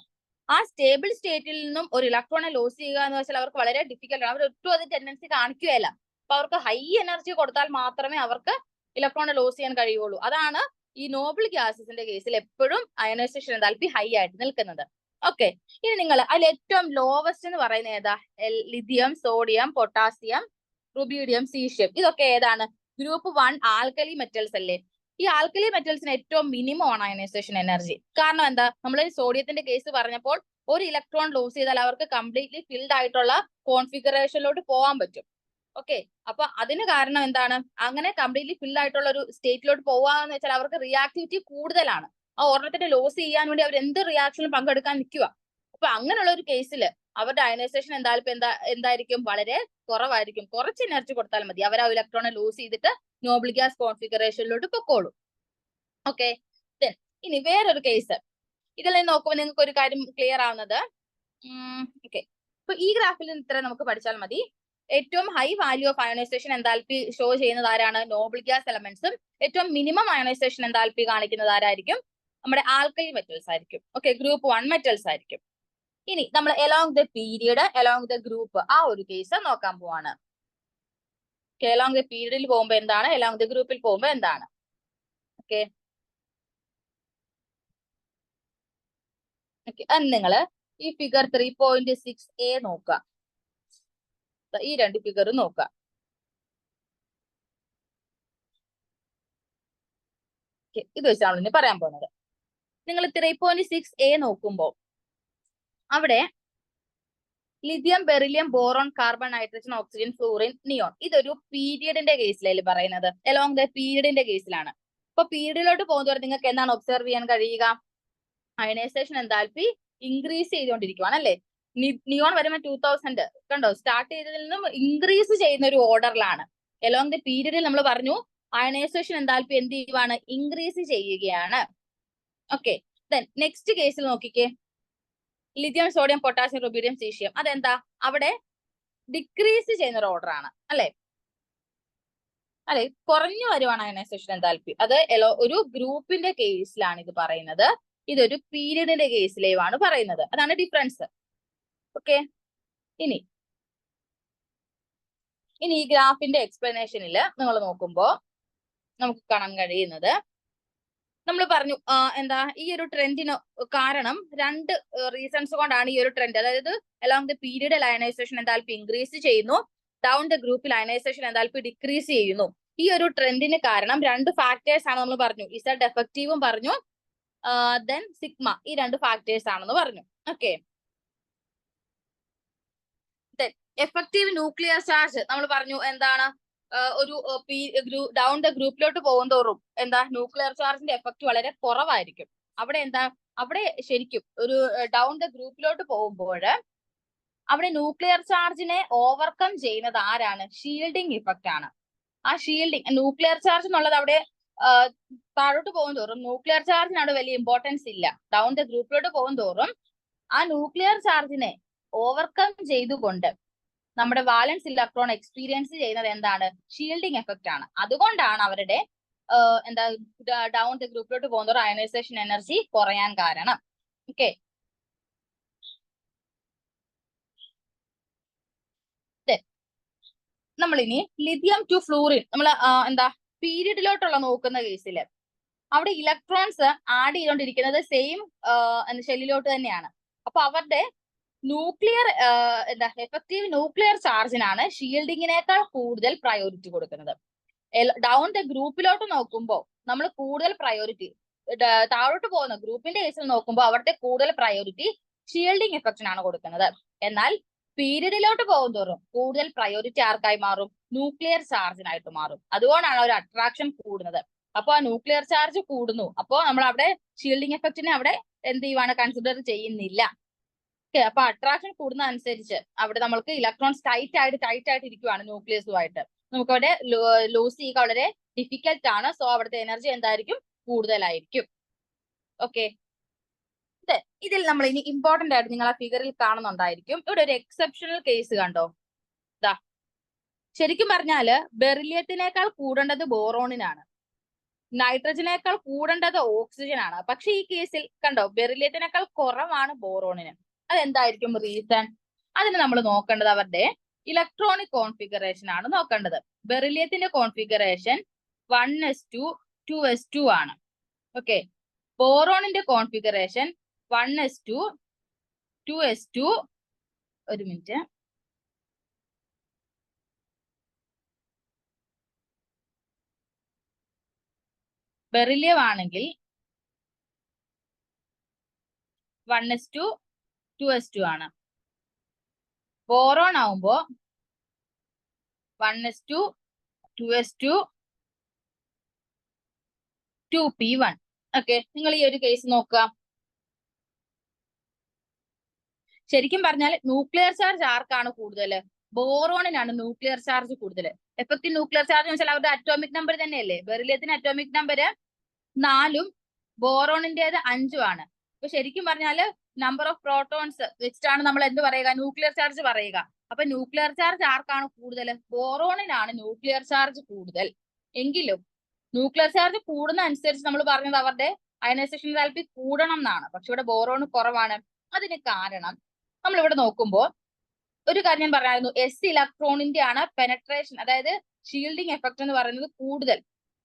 ആ സ്റ്റേബിൾ സ്റ്റേറ്റിൽ നിന്നും ഒരു ഇലക്ട്രോണെ ലോസ് ചെയ്യുക എന്ന് വെച്ചാൽ അവർക്ക് വളരെ ഡിഫിക്കൽട്ട് ആണ്. അവർ ഒട്ടും അത് ടെൻഡൻസി കാണിക്കുകയല്ല. അപ്പൊ അവർക്ക് ഹൈ എനർജി കൊടുത്താൽ മാത്രമേ അവർക്ക് ഇലക്ട്രോണെ ലോസ് ചെയ്യാൻ കഴിയുള്ളൂ. അതാണ് ഈ നോബിൾ ഗ്യാസസിന്റെ കേസിൽ എപ്പോഴും അയനൈസേഷൻ എൻതാൽപ്പി ഹൈ ആയിട്ട് നിൽക്കുന്നത്. ഓക്കെ, ഇനി നിങ്ങൾ അതിൽ ഏറ്റവും ലോവസ്റ്റ് എന്ന് പറയുന്നത് ഏതാ? Lithium, sodium, potassium, rubidium, caesium. ഇതൊക്കെ ഏതാണ്? ഗ്രൂപ്പ് 1 ആൽക്കലി മെറ്റൽസ് അല്ലേ? ഈ ആൽക്കലി മെറ്റൽസിന് ഏറ്റവും മിനിമം ആണ് അയനൈസേഷൻ എനർജി. കാരണം എന്താ? നമ്മൾ സോഡിയത്തിന്റെ കേസ് പറഞ്ഞപ്പോൾ ഒരു ഇലക്ട്രോൺ ലോസ് ചെയ്താൽ അവർക്ക് കംപ്ലീറ്റ്ലി ഫിൽഡ് ആയിട്ടുള്ള കോൺഫിഗറേഷനിലോട്ട് പോകാൻ പറ്റും. ഓക്കെ, അപ്പൊ അതിന് കാരണം എന്താണ്? അങ്ങനെ കംപ്ലീറ്റ്ലി ഫിൽഡ് ആയിട്ടുള്ള ഒരു സ്റ്റേറ്റിലോട്ട് പോവാന്ന് വെച്ചാൽ അവർക്ക് റിയാക്ടിവിറ്റി കൂടുതലാണ്. ആ ഒരെണ്ണത്തിന്റെ ലോസ് ചെയ്യാൻ വേണ്ടി അവർ എന്ത് റിയാക്ഷനിലും പങ്കെടുക്കാൻ നിൽക്കുക. അപ്പൊ അങ്ങനെയുള്ള ഒരു കേസിൽ അവരുടെ അയനൈസേഷൻ എന്തായിരിക്കും? വളരെ കുറവായിരിക്കും. കുറച്ച് എനർജി കൊടുത്താൽ മതി, അവർ ആ ഇലക്ട്രോണെ ലൂസ് ചെയ്തിട്ട് നോബിൾ ഗ്യാസ് കോൺഫിഗറേഷനിലോട്ട് പൊക്കോളൂ. ഓക്കെ, ഇനി വേറൊരു കേസ് ഇതിൽ നോക്കുമ്പോൾ നിങ്ങൾക്ക് ഒരു കാര്യം ക്ലിയർ ആവുന്നത്, ഓക്കെ, ഇപ്പൊ ഈ ഗ്രാഫിൽ നിന്ന് ഇത്ര നമുക്ക് പഠിച്ചാൽ മതി. ഏറ്റവും high value of ionization enthalpy show ചെയ്യുന്നത് ആരാണ്? നോബിൾ ഗ്യാസ് എലമെന്റ്സും. ഏറ്റവും മിനിമം അയണൈസേഷൻ എൻതാൽപ്പി കാണിക്കുന്നത് ആരായിരിക്കും? നമ്മുടെ ആൽക്കലി മെറ്റൽസ് ആയിരിക്കും. ഓക്കെ, ഗ്രൂപ്പ് 1 മെറ്റൽസ് ആയിരിക്കും. ഇനി നമ്മൾ along the period, along the group, ആ ഒരു കേസ് നോക്കാൻ പോവാണ്. എലോങ് ദ പീരിയഡിൽ പോകുമ്പോ എന്താണ്? എലോങ് ദ ഗ്രൂപ്പിൽ പോകുമ്പോ എന്താണ്? ഓക്കെ, അത് നിങ്ങള് ഈ ഫിഗർ 3.6a നോക്കുക. ഈ രണ്ട് ഫിഗർ നോക്കുക. ഇത് വെച്ചാണ് ഇനി പറയാൻ പോകുന്നത്. നിങ്ങൾ 3.6a നോക്കുമ്പോൾ അവിടെ lithium, beryllium, boron, carbon, nitrogen, oxygen, fluorine, neon, ഇതൊരു പീരിയഡിന്റെ കേസിലല്ലേ പറയുന്നത്? എലോങ് ദ പീരിയഡിന്റെ കേസിലാണ്. അപ്പൊ പീരിയഡിലോട്ട് പോകുന്നവരെ നിങ്ങൾക്ക് എന്താണ് ഒബ്സർവ് ചെയ്യാൻ കഴിയുക? അയണൈസേഷൻ എൻതാൽപ്പി ഇൻക്രീസ് ചെയ്തുകൊണ്ടിരിക്കുവാണ് അല്ലേ? നിയോൺ വരുമ്പോൾ 2000 കണ്ടോ, സ്റ്റാർട്ട് ചെയ്തതിൽ നിന്നും ഇൻക്രീസ് ചെയ്യുന്ന ഒരു ഓർഡറിലാണ്. എലോങ് ദ പീരിയഡിൽ നമ്മൾ പറഞ്ഞു അയണൈസേഷൻ എൻതാൽപ്പി എന്ത് ചെയ്യുവാണ്? ഇൻക്രീസ് ചെയ്യുകയാണ്. ഓക്കെ, നെക്സ്റ്റ് കേസിൽ നോക്കിക്കേ, lithium, sodium, potassium, rubidium, caesium. അതെന്താ? അവിടെ ഡിക്രീസ് ചെയ്യുന്ന ഒരു ഓർഡർ ആണ് അല്ലെ? അല്ലെ, കുറഞ്ഞു വരുവാണ് അയണൈസേഷൻ എൻതാൽപ്പി. അത് ഒരു ഗ്രൂപ്പിന്റെ കേസിലാണ് ഇത് പറയുന്നത്. ഇതൊരു പീരിയഡിന്റെ കേസിലേവാണ് പറയുന്നത്. അതാണ് ഡിഫറൻസ്. ഓക്കെ, ഇനി ഈ ഗ്രാഫിന്റെ എക്സ്പ്ലനേഷനിൽ നിങ്ങൾ നോക്കുമ്പോ നമുക്ക് കാണാൻ കഴിയുന്നത്, നമ്മൾ പറഞ്ഞു എന്താ, ഈ ഒരു ട്രെൻഡിന് കാരണം രണ്ട് റീസൺസ് കൊണ്ടാണ് ഈ ഒരു ട്രെൻഡ്. അതായത് along the period ionization enthalpy increase ചെയ്യുന്നു, ഡൗൺ ദ ഗ്രൂപ്പിൽ അയണൈസേഷൻ എൻതാൽപ്പി ഡിക്രീസ് ചെയ്യുന്നു. ഈ ഒരു ട്രെൻഡിന് കാരണം രണ്ട് ഫാക്ടേഴ്സ് ആണ് നമ്മൾ പറഞ്ഞു. ഇസഡ് എഫക്റ്റീവും പറഞ്ഞു, ദെൻ സിഗ്മ, ഈ രണ്ട് ഫാക്ടേഴ്സ് ആണെന്ന് പറഞ്ഞു. ഓക്കെ, എഫക്റ്റീവ് ന്യൂക്ലിയർ ചാർജ് നമ്മൾ പറഞ്ഞു എന്താണ്? ഒരു ഡൗൺ ദ ഗ്രൂപ്പിലോട്ട് പോകുന്തോറും എന്താ, ന്യൂക്ലിയർ ചാർജിന്റെ എഫക്റ്റ് വളരെ കുറവായിരിക്കും. അവിടെ എന്താ, അവിടെ ശരിക്കും ഒരു ഡൗൺ ദ ഗ്രൂപ്പിലോട്ട് പോകുമ്പോൾ അവിടെ ന്യൂക്ലിയർ ചാർജിനെ ഓവർകം ചെയ്യുന്നത് ആരാണ്? ഷീൽഡിംഗ് ഇഫക്റ്റ് ആണ്. ആ ഷീൽഡിങ് ന്യൂക്ലിയർ ചാർജ് എന്നുള്ളത് അവിടെ താഴോട്ട് പോകും തോറും ന്യൂക്ലിയർ ചാർജിന് അവിടെ വലിയ ഇമ്പോർട്ടൻസ് ഇല്ല. ഡൗൺ ദ ഗ്രൂപ്പിലോട്ട് പോകും തോറും ആ ന്യൂക്ലിയർ ചാർജിനെ ഓവർകം ചെയ്തുകൊണ്ട് നമ്മുടെ വാലൻസ് ഇലക്ട്രോൺ എക്സ്പീരിയൻസ് ചെയ്യുന്നത് എന്താണ്? ഷീൽഡിംഗ് എഫക്റ്റ് ആണ്. അതുകൊണ്ടാണ് അവരുടെ എന്താ ഡൗൺ ദ ഗ്രൂപ്പിലോട്ട് പോകുന്നതോറും അയണൈസേഷൻ എനർജി കുറയാൻ കാരണം. ഓക്കെ, നമ്മളിനി ലിഥിയം ടു ഫ്ലൂറിൻ നമ്മൾ എന്താ പീരിയഡിലോട്ടുള്ള നോക്കുന്ന കേസിൽ അവിടെ ഇലക്ട്രോൺസ് ആഡ് ചെയ്തുകൊണ്ടിരിക്കുന്നത് സെയിം ഷെല്ലിലോട്ട് തന്നെയാണ്. അപ്പൊ അവരുടെ ന്യൂക്ലിയർ എന്താ എഫക്റ്റീവ് ന്യൂക്ലിയർ ചാർജിനാണ് ഷീൽഡിങ്ങിനേക്കാൾ കൂടുതൽ പ്രയോറിറ്റി കൊടുക്കുന്നത്. ഡൗൺ ദ ഗ്രൂപ്പിലോട്ട് നോക്കുമ്പോൾ നമ്മൾ കൂടുതൽ പ്രയോറിറ്റി, താഴോട്ട് പോകുന്ന ഗ്രൂപ്പിന്റെ കേസിൽ നോക്കുമ്പോൾ അവിടുത്തെ കൂടുതൽ പ്രയോറിറ്റി ഷീൽഡിങ് എഫക്റ്റിനാണ് കൊടുക്കുന്നത്. എന്നാൽ പീരിയഡിലോട്ട് പോകും തോറും കൂടുതൽ പ്രയോറിറ്റി ആർക്കായി മാറും? ന്യൂക്ലിയർ ചാർജിനായിട്ട് മാറും. അതുകൊണ്ടാണ് ഒരു അട്രാക്ഷൻ കൂടുന്നത്. അപ്പൊ ആ ന്യൂക്ലിയർ ചാർജ് കൂടുന്നു. അപ്പോൾ നമ്മൾ അവിടെ ഷീൽഡിംഗ് എഫക്റ്റിനെ അവിടെ എന്ത് ചെയ്യുവാണ്? കൺസിഡർ ചെയ്യുന്നില്ല. ഓക്കെ, അപ്പൊ അട്രാക്ഷൻ കൂടുന്ന അനുസരിച്ച് അവിടെ നമ്മൾക്ക് ഇലക്ട്രോൺസ് ടൈറ്റ് ആയിട്ട് ഇരിക്കുവാണ് ന്യൂക്ലിയസുമായിട്ട്. നമുക്ക് അവിടെ ലൂസ് ചെയ്യുക വളരെ ഡിഫിക്കൽട്ട് ആണ്. സോ അവിടുത്തെ എനർജി എന്തായിരിക്കും? കൂടുതലായിരിക്കും. ഓക്കെ, ഇതിൽ നമ്മൾ ഇനി ഇമ്പോർട്ടന്റ് ആയിട്ട് നിങ്ങൾ ആ ഫിഗറിൽ കാണുന്നുണ്ടായിരിക്കും. ഇവിടെ ഒരു എക്സെപ്ഷണൽ കേസ് കണ്ടോ? ശരിക്കും പറഞ്ഞാല് ബെറിലിയത്തിനേക്കാൾ കൂടേണ്ടത് ബോറോണിനാണ്, നൈട്രജനേക്കാൾ കൂടേണ്ടത് ഓക്സിജൻ ആണ്. പക്ഷെ ഈ കേസിൽ കണ്ടോ ബെറിലിയത്തിനേക്കാൾ കുറവാണ് ബോറോണിന്. അതെന്തായിരിക്കും റീസൺ? അതിന് നമ്മൾ നോക്കേണ്ടത് അവരുടെ ഇലക്ട്രോണിക് കോൺഫിഗറേഷൻ ആണ് നോക്കേണ്ടത്. ബെറിലിയത്തിന്റെ കോൺഫിഗറേഷൻ 1s2 2s2 ആണ്. ഓക്കെ, ബോറോണിന്റെ കോൺഫിഗറേഷൻ 1s2 2s2. ഒരു മിനിറ്റ്, ബെറിലിയം ആണെങ്കിൽ 1s2 2s2 ആണ്. ബോറോൺ ആവുമ്പോ 1s2 2s2 2p1. ഓക്കെ, നിങ്ങൾ ഈ ഒരു കേസ് നോക്കുക. ശരിക്കും പറഞ്ഞാൽ ന്യൂക്ലിയർ ചാർജ് ആർക്കാണ് കൂടുതൽ? ബോറോണിനാണ് ന്യൂക്ലിയർ ചാർജ് കൂടുതൽ. എഫക്റ്റീവ് ന്യൂക്ലിയർ ചാർജ് എന്ന് വെച്ചാൽ അവരുടെ അറ്റോമിക് നമ്പർ തന്നെയല്ലേ. ബെറിലിയത്തിന് അറ്റോമിക് നമ്പർ 4ഉം ബോറോണിന്റേത് 5ഉം ആണ്. അപ്പൊ ശരിക്കും പറഞ്ഞാല് നമ്പർ ഓഫ് പ്രോട്ടോൺസ് വെച്ചിട്ടാണ് നമ്മൾ എന്ത് പറയുക, ന്യൂക്ലിയർ ചാർജ് പറയുക. അപ്പൊ ന്യൂക്ലിയർ ചാർജ് ആർക്കാണ് കൂടുതൽ? ബോറോണിനാണ് ന്യൂക്ലിയർ ചാർജ് കൂടുതൽ. എങ്കിലും ന്യൂക്ലിയർ ചാർജ് കൂടുന്ന അനുസരിച്ച് നമ്മൾ പറഞ്ഞത് അവരുടെ അയനൈസേഷൻ എൻതാൽപ്പി കൂടണം എന്നാണ്. പക്ഷെ ഇവിടെ ബോറോൺ കുറവാണ്. അതിന് കാരണം നമ്മൾ ഇവിടെ നോക്കുമ്പോൾ ഒരു കാര്യം ഞാൻ പറയായിരുന്നു, എസ് ഇലക്ട്രോണിന്റെ ആണ് പെനട്രേഷൻ, അതായത് ഷീൽഡിംഗ് എഫക്ട് എന്ന് പറയുന്നത് കൂടുതൽ